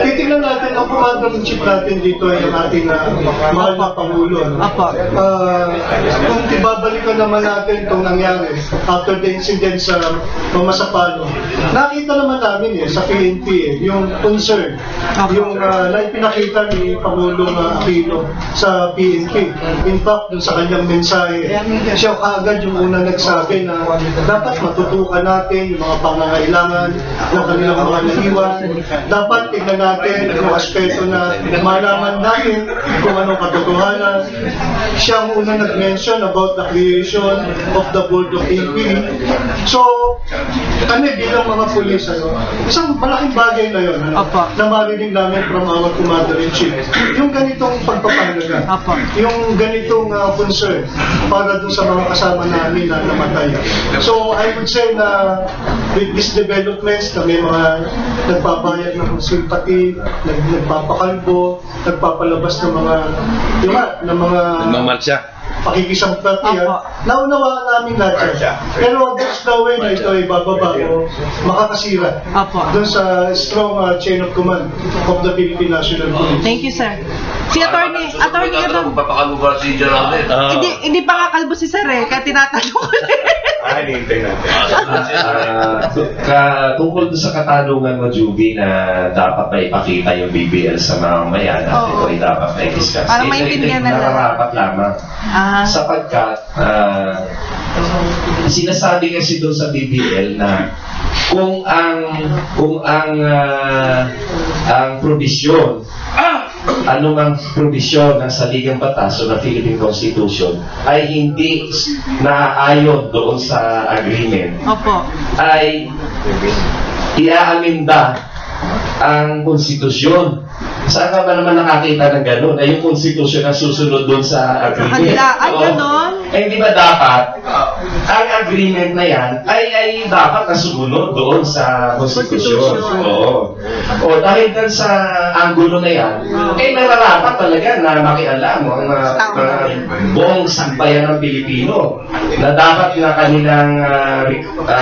Titignan natin ang Commander-in-Chief natin dito ay ang ating mahal na Pangulo. Kung ibabalikan naman natin itong nangyari after the incident sa Mamasapalo, nakita naman namin sa PNP yung concern, yung naipinakita ni Pangulong Aquino sa PNP. In fact, dun sa kanyang mensahe, siya kaagad yung una nagsabi na dapat matutukan natin yung mga pangangailangan ng kanilang mga naiwan. Dapat tignan natin yung aspeto na malaman natin kung anong katotohanan. Siya ang una nag-mention about the creation of the Board of Inquiry. So, kami bilang mga pulis, isang malaking bagay na yun, na marinig namin from our Commander-in-Chief. Yung ganitong pagpapahalaga, yung ganitong concern para dun sa mga kasama namin na namatay. So, I would say na with these developments na may mga nagpabayag ng sympathy, nagpapakalbo, nagpapalabas ng mga pakikisampati, naunawaan namin lahat siya. Pero there's no way na ito ay bababa o makakasira doon sa strong chain of command of the Philippine National Police. Thank you, sir. Si Attorney Adam. Papakalbo ba si General? Hindi pa nga kalbo si sir kaya tinatanong ko. Hinihintay natin. Tungkol sa katanungan mo, Juby, na dapat na ipakita yung BBL sa mamamayan, at ito ay dapat na i-discuss. Para maintindihan na lang. Nararapat lamang. Sapagkat, sinasabi kasi doon sa BBL na kung ang probisyon, anumang probisyon ng saligang batas o ng Philippine Constitution ay hindi naaayon doon sa agreement, ay iaaminda ang konstitusyon. Saan ka ba naman nakakita ng gano'n? Ay yung konstitusyon ang susunod doon sa agreement. Hindi ba dapat ang agreement na yan ay dapat na sumunod doon sa konstitusyon? O dahil dun sa anggulo na yan, nararapat talaga na makialam ang buong sambayan ng Pilipino na dapat na kanilang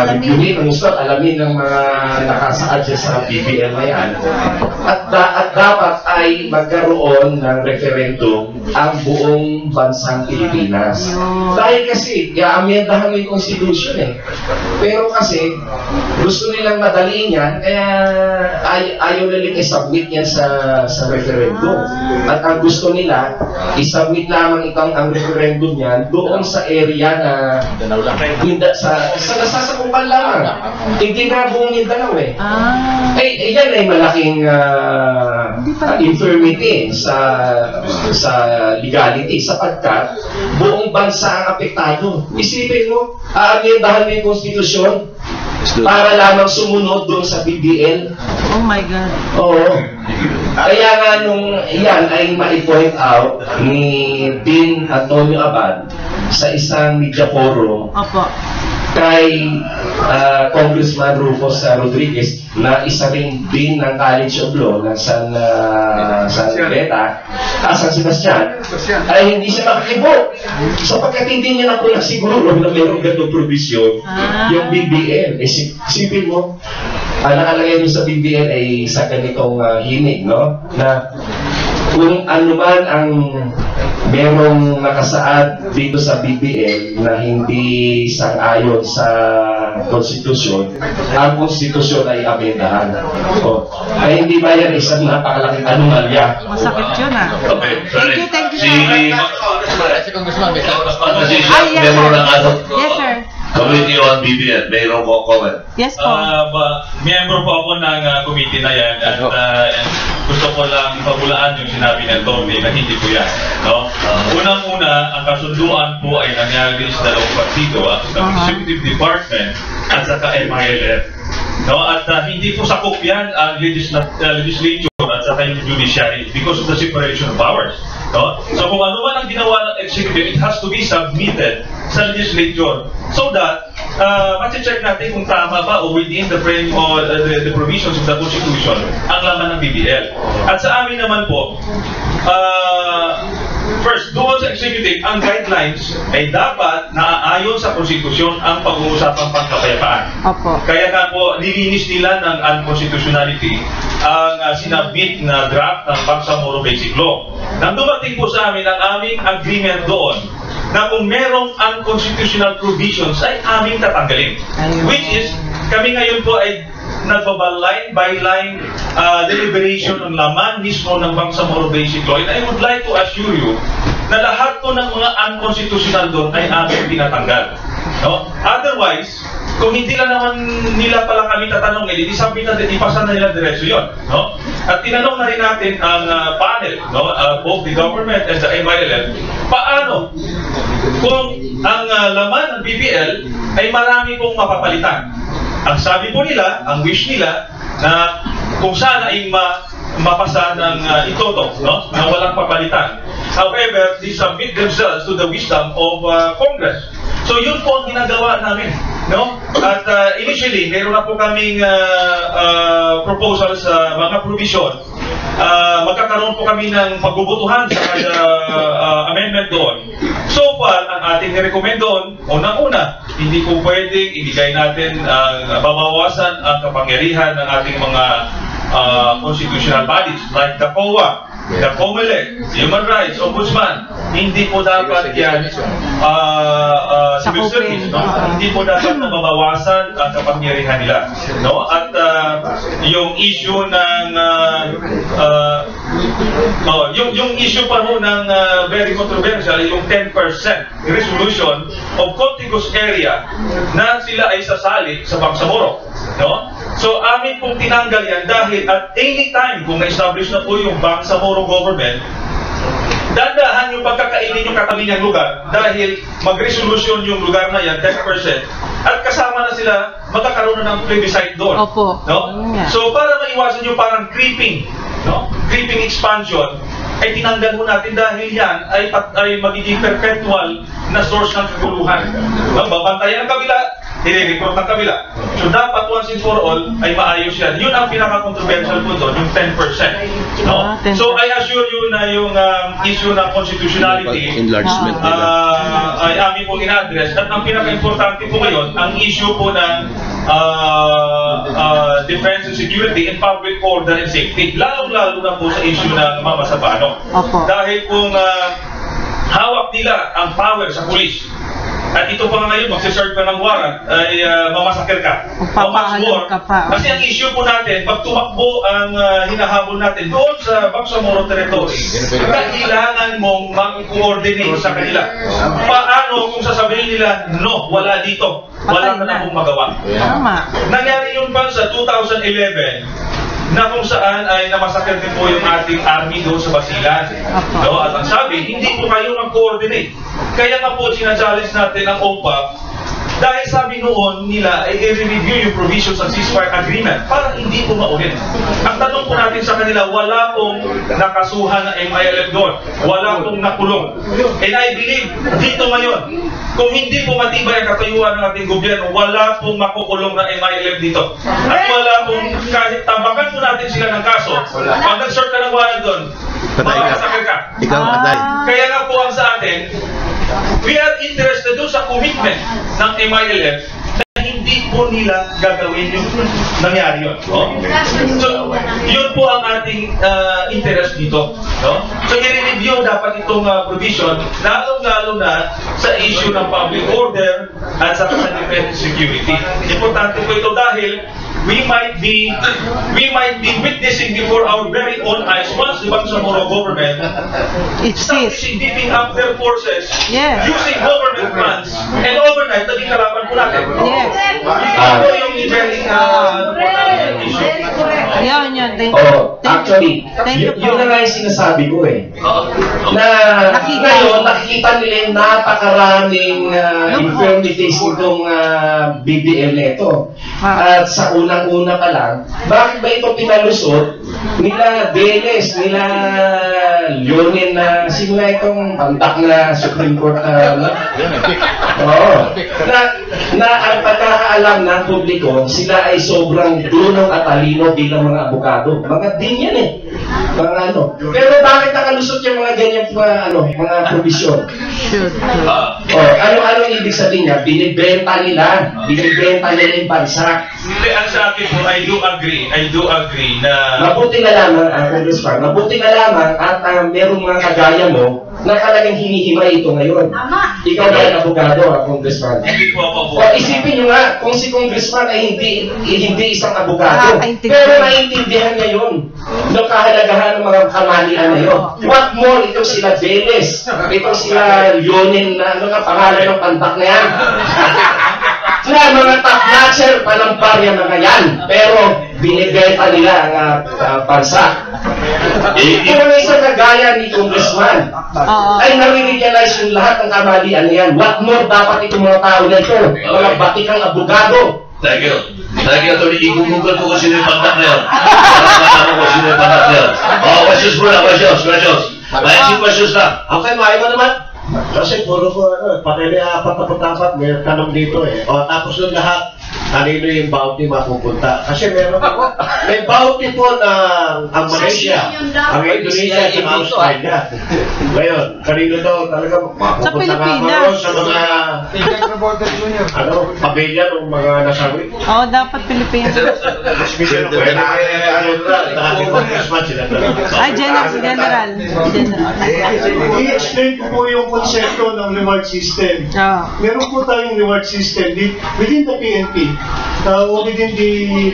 reviewin, alamin ng mga nakasaad sa BBL na yan. At dapat ay magkaroon ng referendum ang buong bansang Pilipinas. Dahil kasi, i-amyendahan mo yung Constitution Pero kasi, gusto nilang madaliin yan, kaya ayaw nilang i-submit yan sa referendum. At ang gusto nila, i-submit lamang ang referendum yan doon sa area na sa nasasakupan lamang. Hindi na buong Mindanao yan ay malaking infirmity sa legality sapagkat buong bansa ang apektado. Isipin mo, aamyendahan mo yung konstitusyon para lamang sumunod doon sa BBL. Oh my God. Oo. Kaya nga nung yan ay ma-point out ni Dean Antonio Abad sa isang media forum kay Congressman Rufus Rodriguez na isa rin din ng College of Law ng San Sebastian ay hindi siya makikibo sapagkat hindi niya na po siguro na mayroong ganitong provision yung BBL. Isipin mo, nakalagay mo sa BBL ay sa ganitong hinig, no? Na kung ano man ang merong nakasaad dito sa BBL na hindi sang-ayon sa konstitusyon, ang konstitusyon ay amendahan. Ay hindi ba yan isang napakalaking anomalya? Masakit yun ah. Okay, sorry. Thank you, Si Si Congressman, may sagot. Kasi Ah, yes, siya, meron sir. ng ano, Yes, sir. Committee on BBM, mayroon ko comment. Yes po. Miyembro po ako ng committee na yan at gusto ko lang pabulaan yung sinabi ng Tony na hindi po yan. No? Unang-una, ang kasunduan po ay nangyari sa dalawang partido at sa Executive Department at sa MILF. No? At hindi po sakop yan ang legislature at saka yung judiciary because of the separation of powers. No? So kung ano man ang ginawa ng executive, it has to be submitted sa legislature so that mati-check natin kung tama ba o within the frame or the provisions of the Constitution ang laman ng BBL. At sa amin naman po, first, doon sa executive, ang guidelines ay dapat naaayon sa konstitusyon ang pag-uusapang pagkapayapaan. Opo. Kaya nga po, nilinis nila ng unconstitutionality ang sinabit na draft ng Bangsamoro Basic Law. Nang dumating po sa amin ang aming agreement doon na kung merong unconstitutional provisions ay aming tatanggalin. Which is, kami ngayon po ay nagbaba-line by line deliberation ng laman mismo ng Bangsamoro Basic Law. And I would like to assure you na lahat po ng mga unconstitutional doon ay aming tinatanggal. No? Otherwise, kung hindi lang naman nila pala kami tatanong, di sabi natin, ipasa na nila diretso yun. No? At tinanong na rin natin ang panel, no? Both the government and the MILF, paano kung ang laman ng BBL ay marami pong mapapalitan. Ang sabi po nila, ang wish nila, na kung sana ay mapasa ng itoto, no? Na walang papalitan. However, they submit themselves to the wisdom of Congress. So yun po ang ginagawa namin. No? At initially, meron na po kaming proposal sa mga provision. Magkakaroon po kami ng pagbubutuhan sa amendment doon. So far, ang ating nirecommend doon, unang-una, hindi po pwedeng ibigay natin babawasan ang kapangyarihan ng ating mga constitutional bodies like the COA, the COMELEC, Human Rights, Ombudsman. Hindi po dapat yan civil service, no? Hindi po dapat na mabawasan ang kapangyarihan nila, no? At yung issue ng yung issue pa ho ng very controversial, yung 10% resolution of contiguous area na sila ay sasali sa Bangsamoro, no? So amin pong tinanggal yan dahil at any time kung na-establish na po yung Bangsamoro government, dandahan yung pagkakainin yung katabi niyang lugar dahil mag-resolution yung lugar na yan, 10%, at kasama na sila, magkakaroon na ng plebiscite doon. Opo. No? So para maiwasan yung parang creeping, no? Creeping expansion, ay tinanggal mo natin dahil yan ay magiging perpetual na source ng kaguluhan. No? Babantayan ang kabila, i-report ng kabila. So dapat once and for all ay maayos yan. Yun ang pinaka-controversial po doon, yung 10%. No? So I assure you na yung issue ng constitutionality Enlargement ay amin po ina-address. At ang pinaka-importante po ngayon, ang issue po ng defense and security and public order and safety. Lalo-lalo na po sa issue ng Mama Sabano. Dahil kung hawak nila ang power sa pulis, at ito pa ngayon, magsiserve ka ng warrant, ay mamasakir ka. Papahalang ka pa. Kasi ang issue po natin, pag tumakbo ang hinahabol natin doon sa Bangsamoro territory, kailangan mong mag-coordinate sa kanila. Paano kung sasabihin nila, no, wala dito, wala ka na pong magawa. Tama. Nangyari yun pa sa 2011, na kung saan ay namasakir din po yung ating army doon sa Basilan. No? At ang sabi, hindi po kayo mag-coordinate. Kaya nga po sinachallenge natin ang OPAC dahil sabi noon nila ay i-review yung provisions ng ceasefire agreement para hindi po maulit. Ang tanong po natin sa kanila, wala pong nakasuhan na MILF doon. Wala pong nakulong. And I believe dito ngayon, kung hindi po matibay ang katayuan ng ating gobyerno, wala pong makukulong na MILF dito. At wala pong, kahit tambakan po natin sila ng kaso, pag nag-short ka ng warrant doon, makakasakit ka. Ikaw patay. Kaya nga po ang sa atin, we are interested doon sa commitment ng MILF na hindi po po nila gagawin yung nangyari yun. No? So, yun po ang ating interest dito. No? So, i-review dapat itong provision, lalong-lalo na sa issue ng public order at sa defense security. Importante po ito dahil we might be witnessing before our very own eyes once the Bangsamoro government establishing beefing up their forces using government funds and overnight naging kalaban po natin. Yes. Ito yung very issue. Yun. Actually, yun na nga yung sinasabi ko eh. Na ngayon, nakikita nila yung napakaraming infirmities nitong BBM na ito. At sa unang-una pa lang, bakit ba ito pinalusot nila Veles, nila Leonin na simula itong pantak na Supreme Court na ang pagkakaalam ng publiko, sila ay sobrang dunong at talino bilang mga abogado. Mga din yan eh. Mga ano. Pero bakit nakalusot yung mga ganyan mga provision? Ano ibig sabihin niya? Binibenta nila yung bansa. Hindi, ang sa akin po, I do agree na mabuti na lamang, Congressman, at merong mga kagaya mo na talagang hinihimay ito ngayon. Ikaw ba yung abogado, Congressman? Hindi po ako. O isipin nyo nga, kung si Congressman ay hindi isang abogado, pero naiintindihan niya yun. Yung kahalagahan ng mga kamalian na yun. What more, itong sila Veles, itong sila Leonin na pangalan ng pantak na yan. Na mga top-notcher, palamparya mga yan. Pero binibenta nila ang bansa. Kung may isang kagaya ni Congressman, ay nare-realize yung lahat ng kamalian na yan. What more dapat itong mga tao na ito? Mga batikang abogado. Thank you. Attorney. I-google ko kung sino yung pantak na yan. Para malaman ko sino yung pantak na yan. Questions muna, questions. May questions na. Okay, maiba naman. Kasi puro ko, panili apat, may tanong dito eh. Tapos yung lahat, kanino yung bounty mapupunta. Kasi may bounty po ng ang Malaysia, ang Indonesia, at ang Australia. Ngayon, kanino daw talaga mapupunta nga sa mga pamilya ng mga nasawi. Dapat Pilipinas. General. I-explain ko po yung konsepto ng reward system. Meron po tayong reward system within the PNP, within the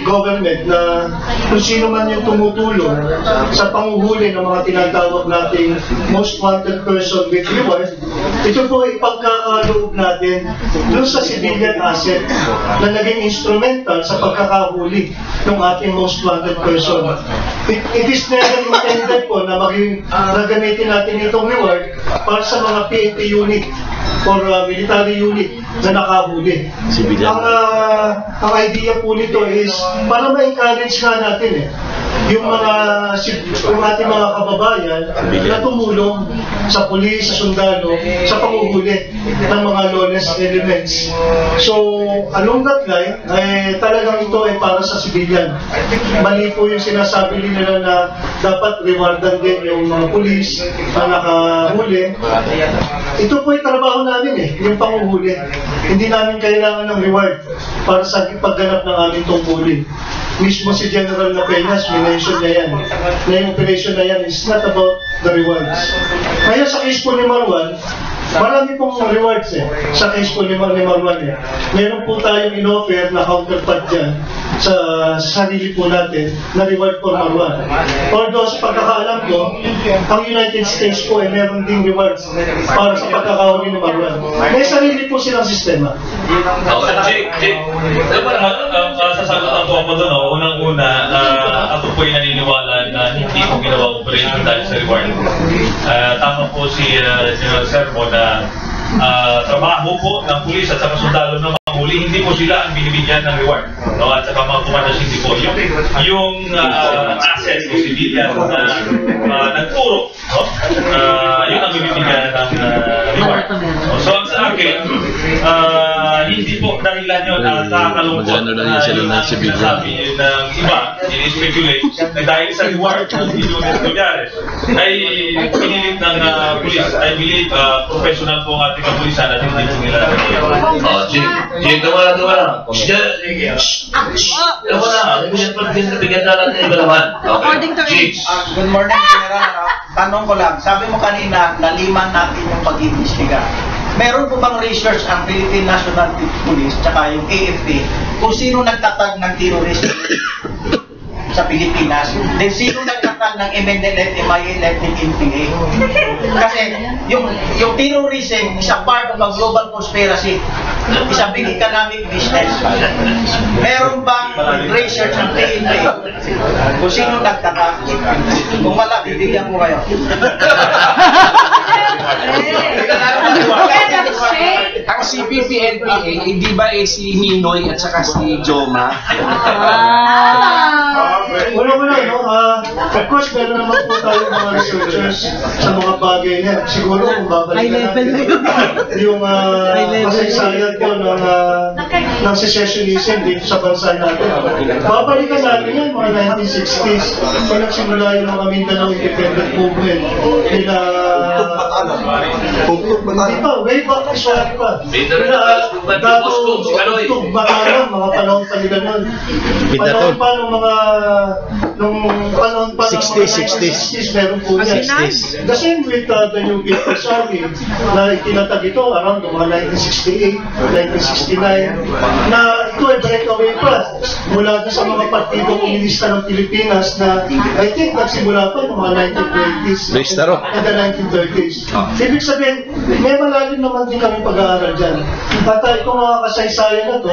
government, na kung sino man yung tumutulong sa panguhuli ng mga tinatawag nating most wanted person with reward, ito po ay pagkakaloob natin doon sa civilian asset na naging instrumental sa pagkakahuli ng ating most wanted person. It is never intended po na gamitin natin itong reward para sa mga PNP unit or military unit na nakahuli. Ang idea po nito is para ma-encourage nga natin yung ating mga kababayan na tumulong sa pulis, sa sundalo, sa panguhuli ng mga lawless elements. So, along that line, talagang ito ay para sa civilian. Mali po yung sinasabi nila na dapat rewardan din yung mga pulis na nakahuli. Ito po yung trabaho namin yung panguhuli. Hindi namin kailangan ng reward para sa pagganap ng aming tungkulin. Mismo si General Lapeñas, minention niya yan. Na yung operation na yan is not about the rewards. Kaya sa case po ni Marwan, marami pong rewards sa case po ni Marwan Meron po tayong in-offer na counterpart dyan sa sarili po natin na reward for Marwan. Although sa pagkakaalam ko, ang United States po meron ding rewards para sa pagkakahuli ni Marwan. May sarili po silang sistema. Sasagutan ko ako doon, unang-una, ako po'y naniniwala na hindi ko ginawa operation dahil sa reward. Tama po si General Sermo na trabaho po ng pulis at saka sundalo na mahuli, hindi po sila ang binibigyan ng reward. At saka mga kumandas hindi po. Yung assets o civilian na nagturo, yun ang binibigyan ng reward. So ang sa akin, hindi po dahilan yun nakakalungkot magano lang yun sila ng civilian. sinasabi ng iba, ini-speculate na dahil sa reward ng Julius Colliares ay pinilit ng pulis. I believe professional po ang ating kapulisan at hindi po nila According to Good morning, General. Tanong ko lang, sabi mo kanina, naliman natin yung pag-iimbestiga. Meron po bang research ang Philippine National Police tsaka yung AFP kung sino nagtatag ng terrorism sa Pilipinas? Then sino nagtatag ng MNLF, MILF, NPA? Kasi yung terrorism is a part of a global conspiracy. Is a big economic business. Meron bang research ng PNP kung sino nagtatag? Kung wala, bibigyan ko kayo. Ang CPP-NPA, hindi ba si Minoy at saka si Joma? Wala, no? Of course, meron naman po tayo mga researchers sa mga bagay niya. Siguro, kung babalik na yung kasaysayan ko ng secessionism dito sa bansa natin. Babalikan natin yan, mga 1960s. Kung nagsimula yung mga Mindanao Independent Movement. Hindi pa, way back to Suwari pa. Tugtog Batalang, mga panahon pa nila nun. Panahon pa nung panahon pa ng 60s, meron po yan. The same with the New People's Army na itinatag ito around the mga 1968, 1969, na ito ay breakaway pa mula sa mga partido komunista ng Pilipinas na I think nagsimula pa ng mga 1920s and the 1930s. Ibig sabihin, may malalim naman din kami pag-aaral dyan. At itong mga kasaysayan na to,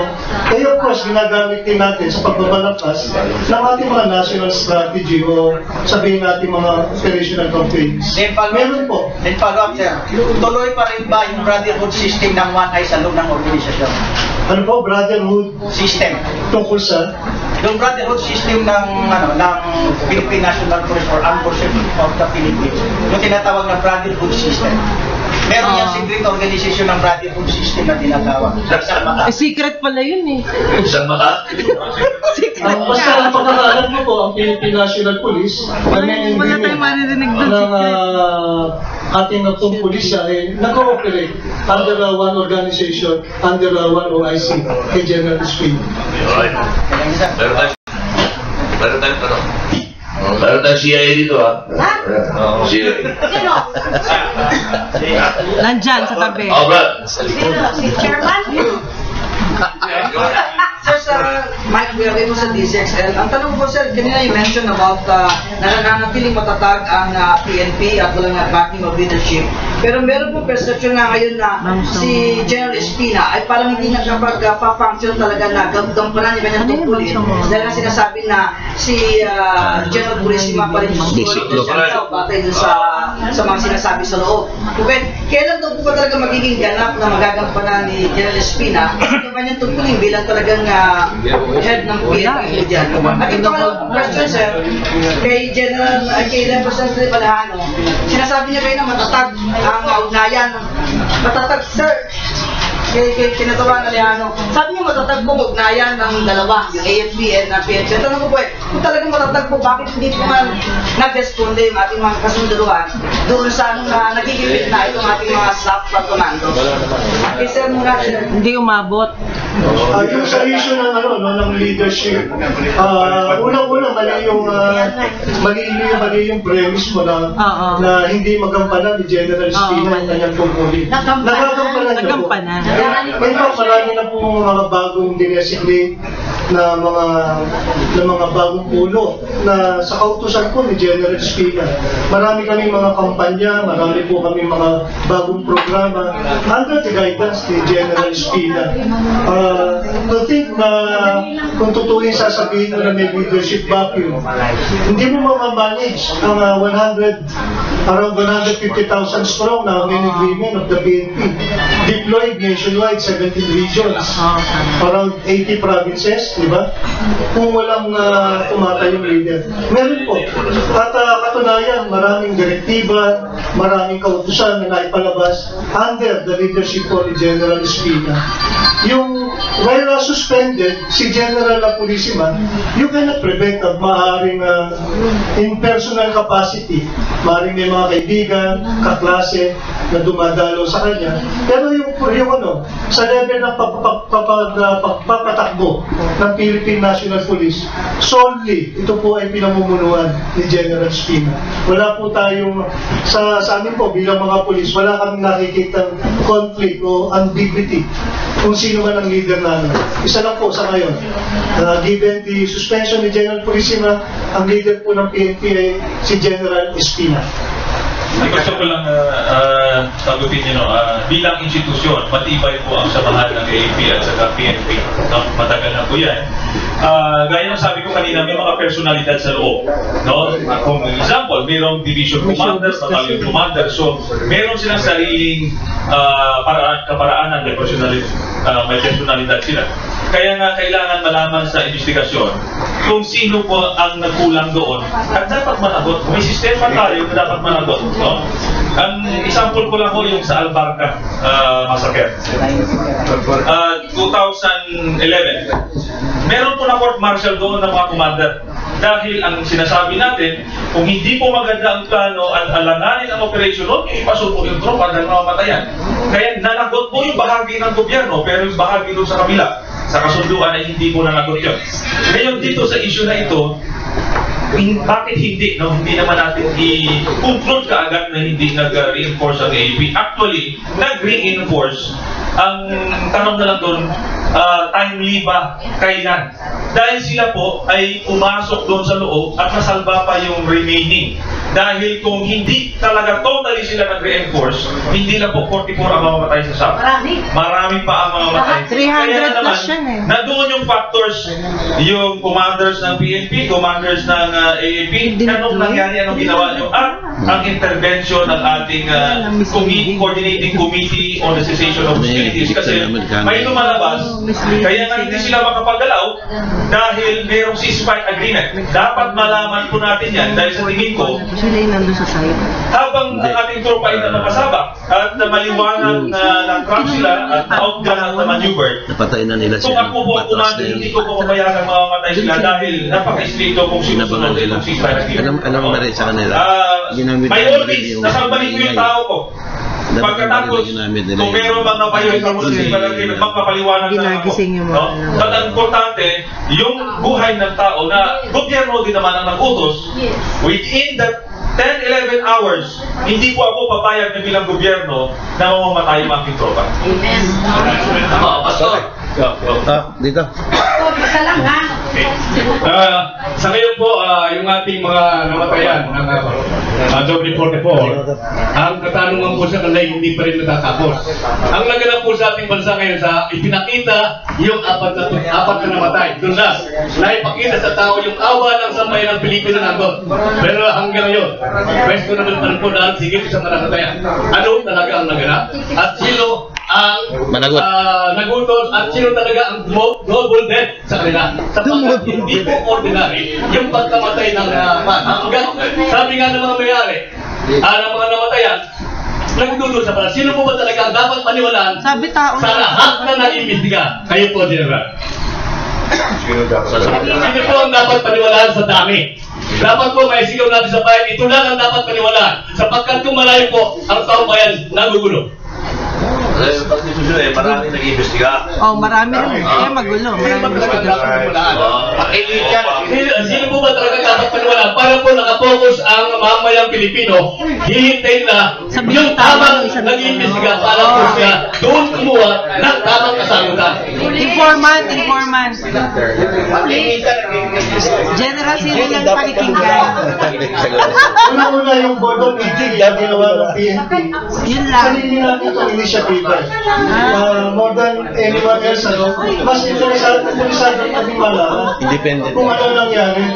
kaya of course, ginagamit din natin sa pagbabalakas ng ating mga national strategy o sabihin natin mga operational campaigns. Meron po. Then follow up, sir. Tuloy pa rin ba yung brotherhood system ng One Eye sa loob ng organisasyon? Ano po? Brotherhood system. Tungkol sa? Yung brotherhood system ng Philippine National Police or Armed Forces of the Philippines. Yung tinatawag na brotherhood system. Meron yung secret organization ng brotherhood system na tinatawag. Secret pala yun eh. Isang maka? Basta ang pagkakaalam mo po, ang Philippine National Police, Wala tayong maririnig doon. ng ating natong pulis ay nag-cooperate under one organization, under one OIC, kay General Spin. Meron tayong CIA dito, ha? CIA. Nandyan sa tabi. Oh, Brad. Si Chairman? Sir, sa Mike Villarino sa DCXL, ang tanong po sir, kanina you mentioned about nananatiling matatag ang PNP at walang backing of leadership. Pero meron po perception nga ngayon na si General Espina ay parang hindi na siya pa-function talaga na gampanan yung kanyang tungkulin. Dahil nga sinasabi na si General Purisima pa rin siguro batay dun sa mga sinasabi sa loob. Kailan daw po ba talaga magiging ganap na magagampanan ni General Espina yung kanyang tungkulin bilang talagang head ng PNP dyan? At ito ang question sir, kay Representative Alejano, sinasabi niya kayo na matatag ang ugnayan. Matatag sir, kay kinatawa na Alejano, sabi niya matatag po ugnayan ng dalawa, yung AFP and PNP. Tanong ko po kung talagang matatag po, bakit hindi po man nag-responde yung ating mga kasunduruan doon sa nagigipit na itong ating mga staff at commandos? Okay sir, muna sir. Hindi umabot. Yung sa issue ng ng leadership, unang-una mali yung premise mo na hindi magampanan ni General Espina yung kanyang tungkulin. Nagampanan. May marami na po mga bagong dinesignate na mga bagong puno na sa kautusan ko ni General Espina. Marami kami mga kampanya, marami po kami mga bagong programa under the guidance ni General Espina. To think na kung tutuloy sasabihin mo na may leadership vacuum, hindi mo mamamanage ang around 150,000 strong na men and women of the PNP deployed nationwide, 17 regions, around 80 provinces, di ba? Kung walang tumatayong leader. Meron po. At katunayan, maraming direktiba, maraming kautusan na naipalabas under the leadership po ni General Espina. while suspended, si General Apurissima, you cannot prevent at maaaring in personal capacity, maaaring may mga kaibigan, kaklase na dumadalo sa kanya. Pero yung sa level ng pagpapatakbo ng Philippine National Police, solely, ito po ay pinamumunuan ni General Espina. Wala po tayong, sa amin po bilang mga pulis, wala kami nakikitang conflict o ambiguity kung sino man ang leader namin. Isa lang po sa ngayon. Given the suspension ni General Apurissima, ang leader po ng PNP ay si General Espina. Gusto ko lang sagutin nyo, bilang institusyon, matibay po ang samahan ng AFP at saka PNP. No? Matagal na po yan. Gaya ng sabi ko kanina, may mga personalidad sa loob. No? Kung example, mayroong division commander, battalion commander. So, mayroon silang sariling kaparaanan, may personalidad sila. Kaya nga kailangan malaman sa investigasyon kung sino po ang nagkulang doon at dapat managot. May sistema tayo na dapat managot. No? Ang example ko lang po yung sa Albarca massacre. 2011. Meron po na court martial doon ng mga commander. Dahil ang sinasabi natin, kung hindi po maganda ang plano at alanganin ang operasyon noon, ipasok po yung tropa dahil mamamatayan. Kaya nanagot po yung bahagi ng gobyerno, pero yung bahagi doon sa kabila, sa kasunduan ay hindi po nanagot yun. Ngayon dito sa issue na ito, bakit hindi? No? Hindi naman natin i-conclude kaagad na hindi nag-reinforce ang AFP. Actually, nag-reinforce. Ang tanong na lang doon, timely ba? Kailan? Dahil sila po ay pumasok doon sa loob at nasalba pa yung remaining. Dahil kung hindi talaga totally sila nag-reinforce, hindi na po 44 ang mamamatay sa SAP. Marami pa ang mamamatay. 300 plus yan eh. Nandoon yung factors, yung commanders ng PNP, commanders ng AFP, anong nangyari, anong ginawa nyo, at ang intervention ng ating coordinating committee on the cessation of hostilities. Kasi may lumalabas, kaya nga hindi sila makapagalaw dahil mayroong ceasefire agreement. Dapat malaman po natin yan dahil sa tingin ko, habang ang ating tropa ay nakasabak at maliwanag na na-trap sila at outgun at maneuver, napatay na nila kung ako po ang kumanda, hindi ko po papayagan mamamatay sila dahil napaka-istrito kung sinusunod itong ceasefire agreement. Alam mo na rin sa kanila. May always, nasalbalik ko yung tao ko. Pagkatapos, kung meron mga payoy na magpapaliwanag na ako. At ang importante, yung buhay ng tao na gobyerno din naman ang nag-utos, within that 10-11 hours, hindi po ako papayag na bilang gobyerno na mamamatay yung aking tropa. Amen. Pastor. Dito. Isa lang ha. Sa ngayon po, yung ating mga namatayan ng W44, ang katanungan po sa kanila hindi pa rin natatapos. Ang naganap po sa ating bansa ngayon sa ipinakita yung apat na namatay. Doon na ipakita sa tao yung awa ng sambayan ng Pilipino nandun. Pero hanggang ngayon, pwesto naman pa rin po dahil sigit sa mga namatayan. Ano talaga ang naganap? At sino ang nagutos at sino talaga ang double death sa kanila. Sapagkat hindi po ordinary yung pagkamatay ng hanggang sabi nga ng mga mayari ng mga namatayan, nagdudul sa pala. Sino po ba talaga ang dapat paniwalaan sa lahat na nag-imbestiga? Kayo po, General. Sino po ang dapat paniwalaan sa dami? Dapat po may sigaw natin sa bayan, ito lang ang dapat paniwalaan sapagkat kung malayo po ang taong bayan nagugulo. Marami nag-iimbestiga. Marami rin. Kaya magulo. Marami Sino po ba talaga dapat paniwalaan? Para po nakapokus ang mamayang Pilipino, hihintayin na yung tamang nag-iimbestiga para po siya doon kumuha ng tamang kasagutan. Informant. General, sino lang pakikinggan? Una-una yung board of meeting na ginawa ng PNP. Yun lang. Sarili natin itong initiative. More than anyone else, mas interesado kami malaman kung ano nangyari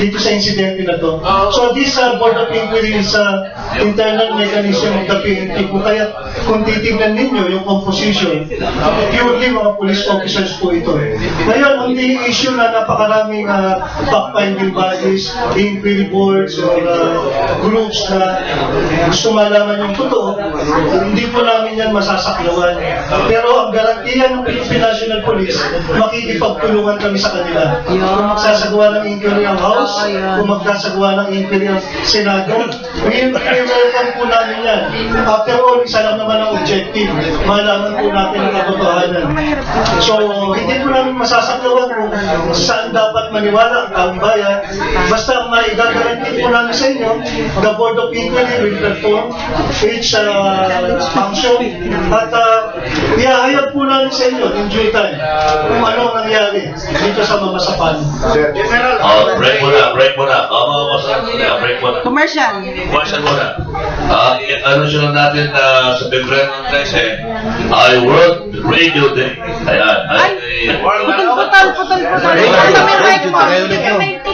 dito sa insidente na to. So this board of inquiry is internal mechanism of the PNP po. Kaya kung titignan ninyo yung composition, purely mga police officers po ito. Ngayon, ang issue na napakaraming fact-finding bodies, inquiry boards, or groups na gusto malaman yung totoo, hindi po namin yan masasaklawan. Pero ang garantiya ng Philippine National Police, makikipagtulungan kami sa kanila. Kung magsasagawa ng inquiry ang House, kung magsasagawa ng inquiry ang Senado, i-welcome po namin yan. After all, isa lang naman ang objective. Malaman po natin ang katotohanan. So, hindi po namin masasaklawan kung saan dapat maniwala ang taong bayan. Basta maigagarantin po namin sa inyo, the Board of Inquiry will perform each function at ihahayag po namin sa inyo in due time kung ano ang nangyari dito sa Mamasapan. Break muna. Break muna. Commercial. Commercial muna. Ano siya natin sa Pebrero 13 ay World Radio Day. Ayan. Putol.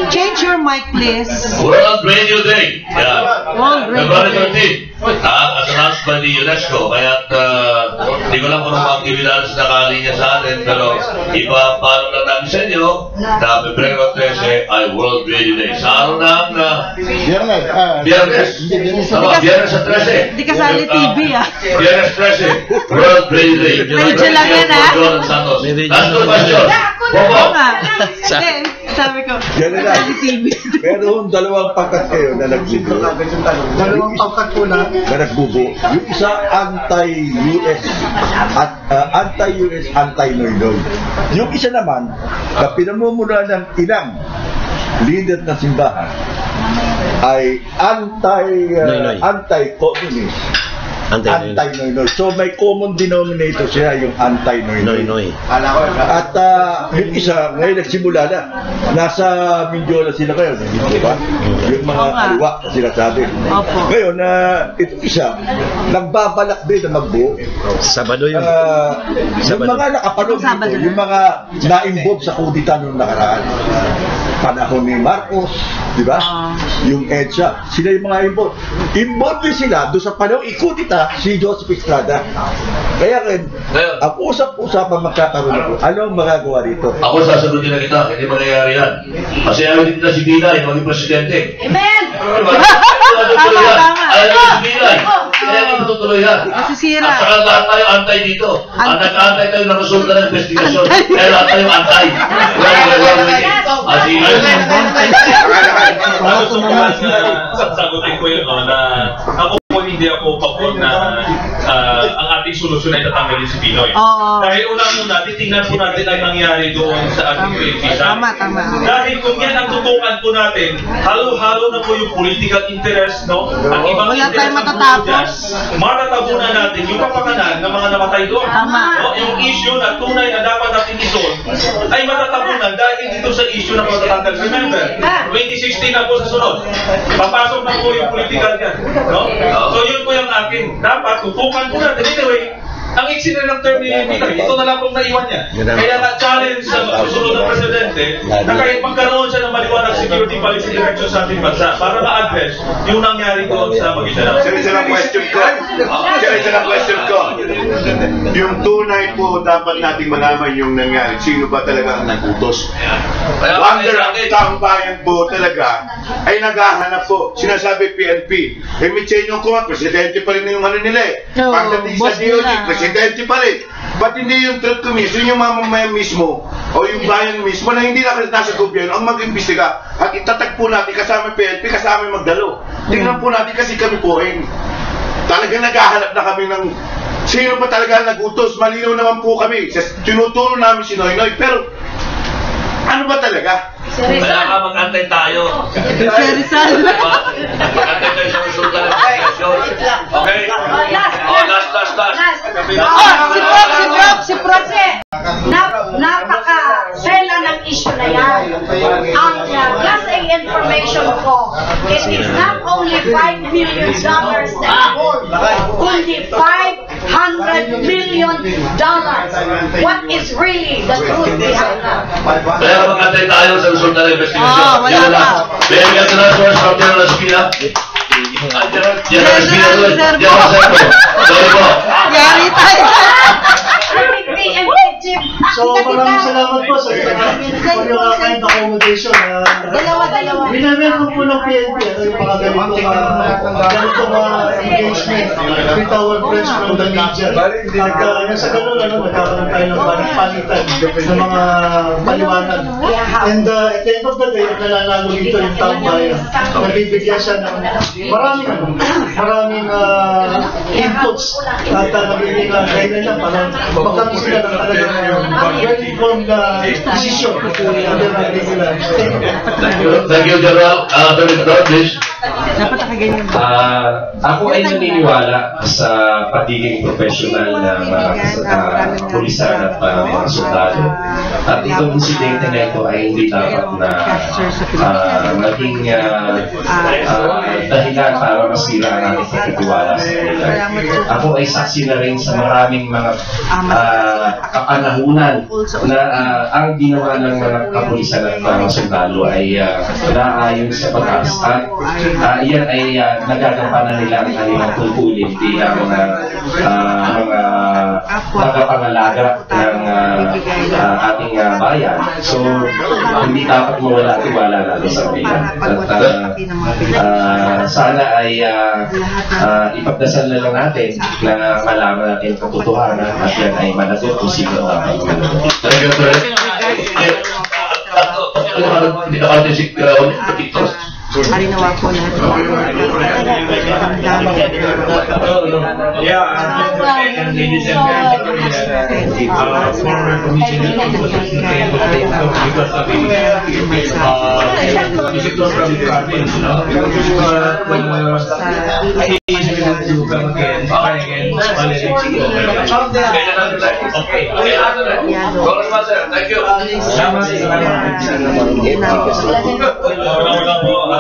Change your mic, please. World Radio Day. Yeah. World Radio February Day. 13. As announced by the UNESCO. Kaya hindi ko lang kung mga actividades na kalinya sa atin, pero ipapaano lang namin sa inyo na Pebrero 13 ay World Radio Day. Sa araw ng Biyernes sa 13. Hindi kasali TV Biyernes 13, World Radio Day. Medyo lang yan Last two question. Bobo. Sabi ko, kasali TV. Pero dalawang pangkat kayo na nagbubo. Dalawang pangkat po na nagbubo. Yung isa anti-US at anti-US, anti-Noynoy. Yung isa naman, na pinamumula ng ilang leader ng simbahan ay anti-communist, anti-Noynoy. So may common denominator siya, yung anti-Noynoy. At yung isa, ngayon nagsimula na. Nasa Mindiola sila ngayon, hindi ba? Yung mga kaliwa sila sabi. Ngayon, itong isa, nagbabalak din na magbuo. Sabado yun. Yung mga nakapanood dito, yung mga na-involve sa kudita noong nakaraan. Panahon ni Marcos, di ba? Yung EDSA, sila yung mga involved. Involved din sila doon sa panahon ikudita si Joseph Estrada. Kaya rin, ang usap-usapan magkakaroon ako. Ano ang magagawa rito? Ako sasagutin na kita, hindi mangyayari yan. Kasi ayaw din na si Binay, maging presidente. Amen! Ayaw din si Binay. Kaya hindi matutuloy yan. Masisira. At saka lahat tayo antay dito. Ang nag-antay tayo ng resulta ng investigasyon. Kaya lahat tayo antay. Sagutin ko yun na ako po hindi ako pabor na ang ating solusyon ay tatanggalin si Pinoy. Dahil unang-una, titingnan po natin ang nangyari doon sa ating PNP. Tama. Dahil kung yan ang tutukan po natin, halo-halo na po yung political interest, no? Ang ibang wala tayong matatapos. Matatabunan natin yung kapakanan ng mga namatay doon. No? Yung issue na tunay na dapat natin isolve ay matatabunan dahil dito sa issue ng pagtatanggal. Remember, 2016 na po sa sunod. Papasok na po yung political yan. No? So yun po yung akin. Dapat tutukan po natin. Anyway, ang iksi na ng term ni Pinoy, ito na lang pong naiwan niya. Kaya na-challenge sa susunod ng presidente na kahit magkaroon siya ng maliwanag security policy direction sa ating bansa para ma-address yung nangyari doon sa Maguindanao. Isa lang question ko. Yung tunay po dapat nating malaman yung nangyari. Sino ba talaga ang nagutos? Wonder ang taong bayan po talaga ay naghahanap po. Sinasabi PNP. Michenyo ko nga, presidente pa rin yung ano nila eh. Pagdating sa DOD, presidente pa rin. Ba't hindi yung truth commission, yung mamamayan mismo, o yung bayan mismo na hindi na nasa gobyerno ang mag-imbestiga at itatag po natin kasama PNP, kasama magdalo. Tingnan po natin kasi kami po talagang naghahanap na kami ng sino pa talaga nagutos. Malinaw naman po kami. Tinuturo namin si Noynoy. Pero ano ba talaga? Kaya ka mag-antay tayo. Rizal. Mag-antay tayo sa resulta ng investigation. Okay? Last. Si Prof. Napaka-sela ng issue na yan. Ang Class A information ko, it is not only $5 million na kundi $500 million. What is really the truth behind that? Kaya mag-antay tayo sa resulta ng investigation. Wala pa. Bigyan ka na source from General Espina. Yari tayo. So maraming salamat po sa for your kind accommodation. Dalawa. Binaril po ng PNP yung mga ganitong engagement with our friends from the media. At sa ganun, nagkakaroon tayo ng palitan ng mga paliwanag. And at the end of the day, nalalalo dito yung taong bayan. Nabibigyan siya ng maraming inputs at nabibigyan na kailan niya para magkakaroon sila ng talagang well-informed decision. Thank you, General. Please. Dapat nakaganyan. Ako ay naniniwala sa pagiging professional na mga pulisan at mga sundalo. At itong insidente na ito ay hindi dapat na maging dahilan para masira ang ating pagtitiwala sa kanila. Ako ay saksi na rin sa maraming mga kapanahunan na ang ginawa ng mga kapulisan at mga sundalo ay naayon sa batas at iyan ay nagagampanan nila ang kanilang tungkulin bilang mga tagapangalaga ng ating bayan. So, hindi dapat mawala tiwala natin sa kanila. At sana ay ipagdasal na lang natin na malaman natin ang katotohanan at yan ay managot kung sino ang managot. Harinawa po natin. Ladies and gentlemen, former commissioner because of visitor from the province, to come again,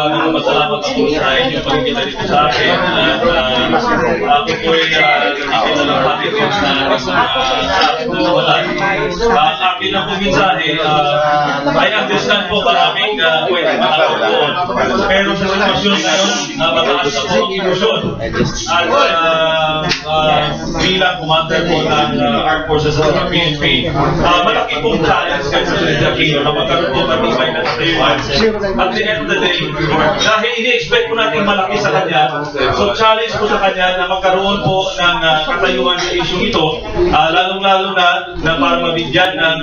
Masalamat po sa inyong pagkita dito sa akin at ako po ay nalalapati ko na wala. Ang akin na po mensahe, I understand po maraming pwede matakot doon. Pero sa sitwasyon ngayon, mataas na po ang ilusyon. At bilang commander po ng Armed Forces at ng PNP, malaki pong challenge kayo sa President Aquino na magkaroon po kami ng tayuan. At the end of the day, dahil ini-expect po natin malaki sa kanya, so challenge po sa kanya na magkaroon po ng katayuan sa issue ito, lalong-lalo na para mabigyan ng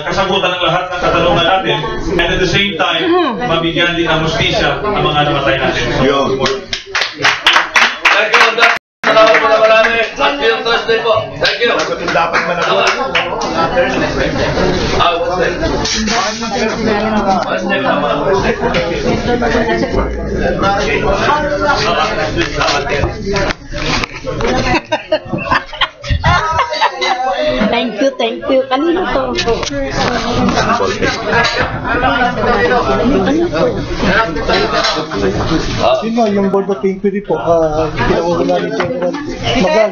kasagutan ng lahat ng katanungan natin, and at the same time, mabigyan din ng justisya ang mga namatay natin. Thank you. Salamat po na marami. Until Thursday po. Thank you. Dapat managawa. Thank you. Kanino to? Yun nga, yung Board of Inquiry po, pinawala ni General Magal.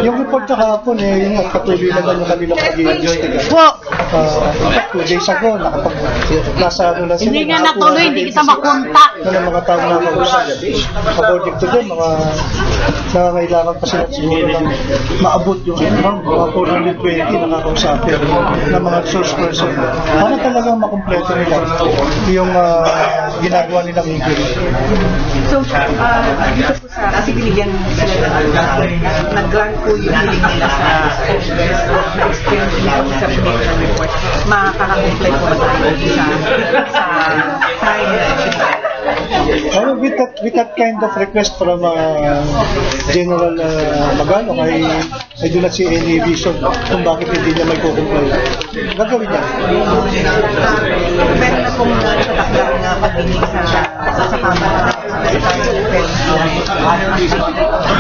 Yung report sa kahapon, yun nga, patuloy naman yung kanilang pag-i-investiga. 2 days ago, nasa ano na sila. Hindi nga natuloy, hindi kita makontak. Ng mga tao na kausap. According to them, nangangailangan pa sila siguro na maabot yung mga 420 nakakausapin ng mga source person. Para talagang makumpleto nila yung ginagawa nilang inquiry. So, dito po sa, kasi binigyan sila nag-grant po yung hiling nila sa na-experience nila sa pinag report. Makaka-comply po ba tayo sa time? With that kind of request from General Magalong, I do not see any reason kung bakit hindi niya may kukumply. Gagawin niya. Meron na pong natataklang pagdinig sa Kamara.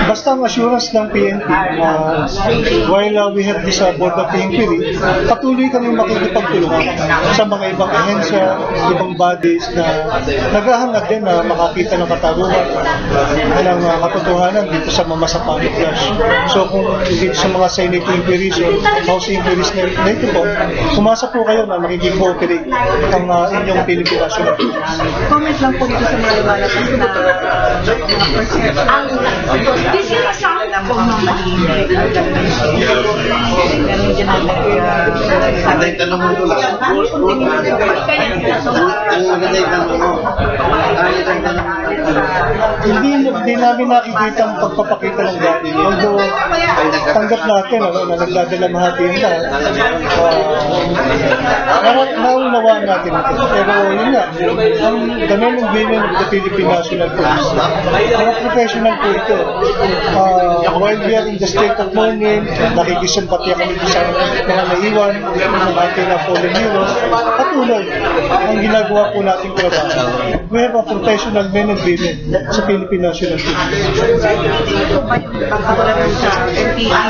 Basta ang assurance ng PNP, while we have this Board of Inquiry, patuloy kami makikipagtulungan sa mga ibang ahensya, ibang bodies na naghahangad din na makakita ng katarungan ng katotohanan dito sa mamasapang flash. So kung dito sa mga Senate inquiries o House inquiries na ito po, umasa po kayo na magiging cooperate ang inyong Philippine National Police. Comment lang po dito sa mga liwanag. Ang disirasal ko ng malinig. Tanong mo ito lang. Hindi namin nakikita ang pagpapakita ng dati. Although, tanggap natin na nagdadalamhati yung lahat. Naunawaan natin ito. Pero yun nga, ang the men and women of the Philippine National Police, mga professional po ito. While we are in the state of mourning, nakikisimpatya kami sa mga naiwan, mga ating na fallen heroes, patuloy ang ginagawa po nating trabaho. We have a professional men and women sa Philippine National Police. Pagkakulaman sa NPA,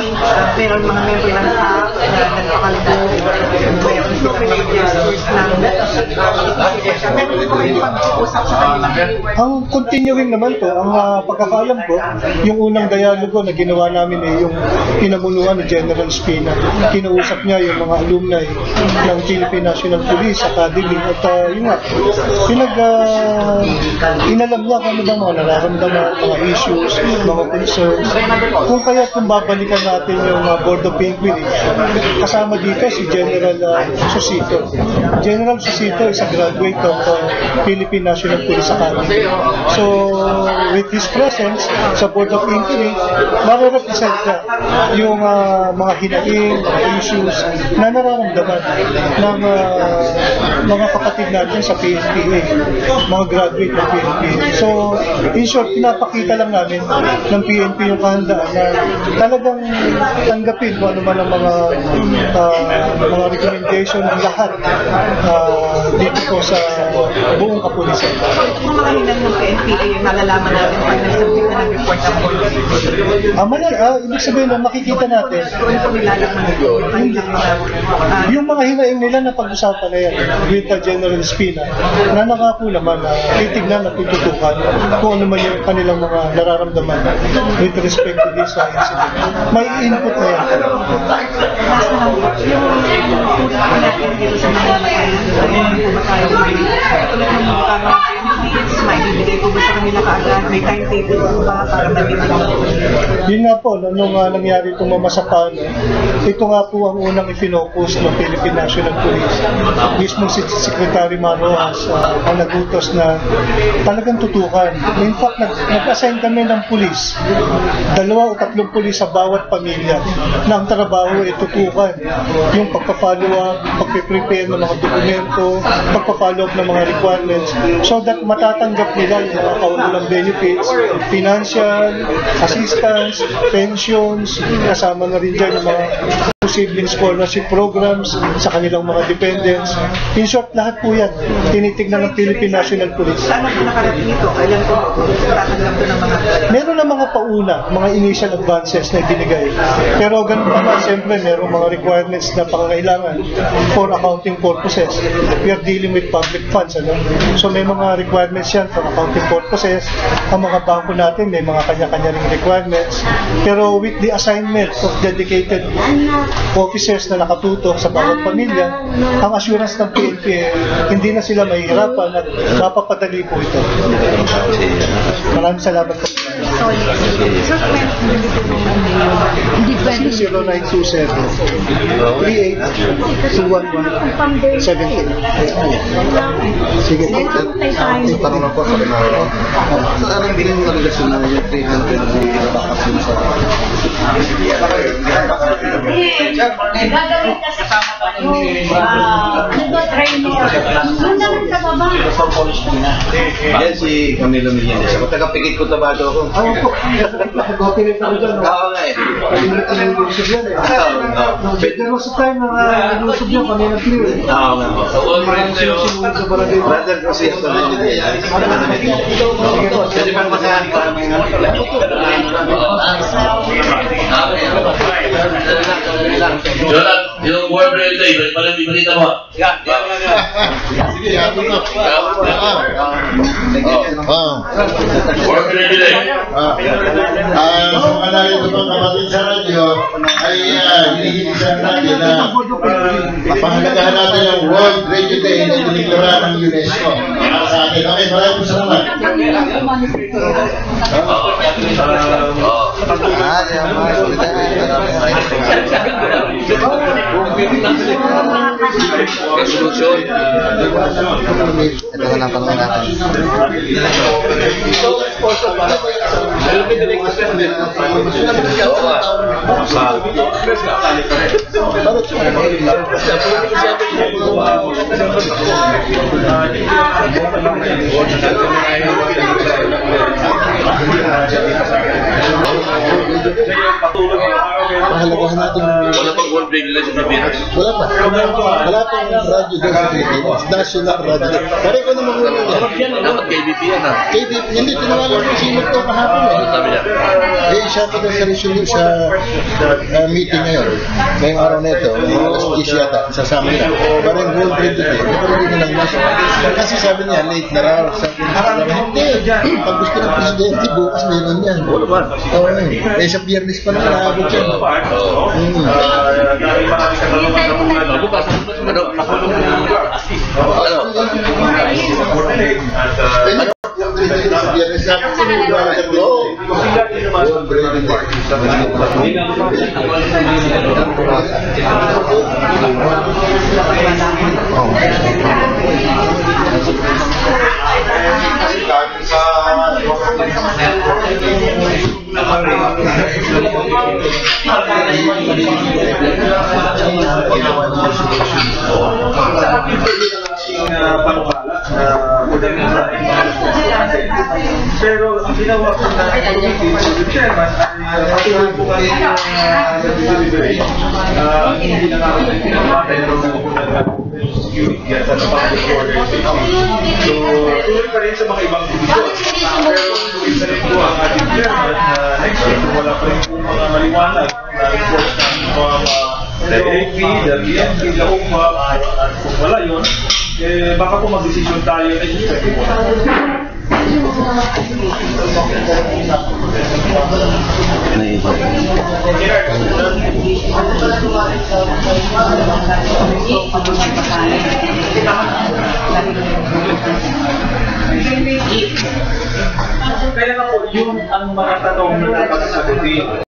meron mga member ng staff na nagpakalbo, mayroon sa Philippines ang continuing naman po, ang pagkakaalam ko, yung unang dialogo na ginawa namin yung pinamunuan ni General Espina. Kinausap niya yung mga alumni ng Philippine National Police Academy at yun nga, inalam niya kung ano ba mga nararamdaman, mga issues, mga concerns. Kung babalikan natin yung Board of Inquiry, kasama dito si General Susito. General Susito is a graduate of Philippine National Police Academy. So, with his presence sa Board of Inquiry, marirepresent na yung mga hinaing, mga issues na nararamdaman ng mga kapatid natin sa PNPA, mga graduate ng PNPA. So, in short, pinapakita lang namin ng PNP yung kahandaan na talagang tanggapin kung ano man ang mga recommendation ng lahat dito po sa buong kapulisan. Kung mga hinang ng PNPA, malalaman natin pag nagsabit na ng report ng ibig sabihin na makikita natin yung mga hinaing nila na pag-usapan na yan with General Espina na nakako naman na titignan at tututukan kung ano man yung kanilang mga nararamdaman with respect to this incident. May input na yan. May timetable po ba para mabibigyan? Yun nga po, nung nangyari itong mamasapan, ito nga po ang unang ipinocus ng Philippine National Police. Mismo si Secretary Marojas ang nagutos na talagang tutukan. In fact, nag-assign kami ng pulis, 2 o 3 pulis sa bawat pamilya na ang trabaho ay tutukan yung pagpa-follow up, pagpe-prepare ng mga dokumento, pagpa-follow up ng mga requirements so that matatanggap nila yung mga kaukulang benefits, financial, assistance, pensions, kasama na rin dyan yung mga posibleng scholarship programs sa kanilang mga dependents. In short, lahat po yan tinitignan ng Philippine National Police. Ano po nakarating ito? Kailan po tatanggap ko ng mga... Meron na mga pauna, mga initial advances na ibinigay. Pero ganun pa nga, siyempre, meron mga requirements na pangangailangan for accounting purposes. We are dealing with public funds. So may mga requirements yan for accounting purposes. Ang mga bangko natin may mga kanya-kanya ring requirements. Pero with the assignment of dedicated officers na nakatutok sa bawat pamilya, ang assurance ng PNP hindi na sila mahihirapan at mapapadali po ito. Maraming salamat po. Hindi pwede. 0927 38 211 17. Sige po. Tanong lang po sa kanila. Saan ang bilhin ng relasyon na yung treatment na nakakasyon sa... Gagawin kasi nag-train mo. Doon naman sa baba. Yan si Camilo Millendez. Ako taga-pikit ko tabado ako. Oo po. Nakagopilit ako dyan. Oo nga eh. Palimulit na yung lusog yan eh. There was a time na lusog yan kami ng clear. Oo nga. Brother ko siya sa kasi pang masahan ko namin nga. Jonathan, yung war brigade, balita mo. Yan. Sige, yan. War brigade. Kung alayo ko mga kapatid sa radyo, ay hinihingisan natin na pahalagahan natin yung World Radio Day na diniklara ng UNESCO. Para sa atin. Okay, maraming po salamat. Resolution. Ito na tanong natin. Pahalagahan natin. Wala pang World Radio Day sa Pilipinas. Wala pa. Wala pang radyo doon sa Pilipinas. National Radio Day. Pare ko naman muna yan. Dapat KBP yan ha. KBP, hindi. Tinawagan ko si Mito kahapon eh. Sabi niya. Eh, siya pa doon sa resolution sa meeting ngayon. Ngayong araw na ito, alas 10 yata, sasama niya. Parang World Radio Day. Parang hindi ng national. Kasi sabi niya, late na raw. Sabi niya, hindi. Pag gusto ng presidente, bukas meron yan. Wala ba? Oo eh. Sa biyernes pa naman naabot yan. Bukas. Ano? Sa biyernes na pero ang ginawa ko na committee with chairman ay patuloy po kami deliberate. Hindi na namin ang ginawa pero security at sa public order safety. So, tuloy pa rin sa mga ibang division. Pero tuloy pa rin po ang ating chairman na next week wala pa rin po mga maliwanag na reports ng mga the AP, the PNP, the UPA, at kung wala yun, eh, baka po mag-decision tayo na yun. Kaya nga po, yun ang mga tanong na dapat sagutin.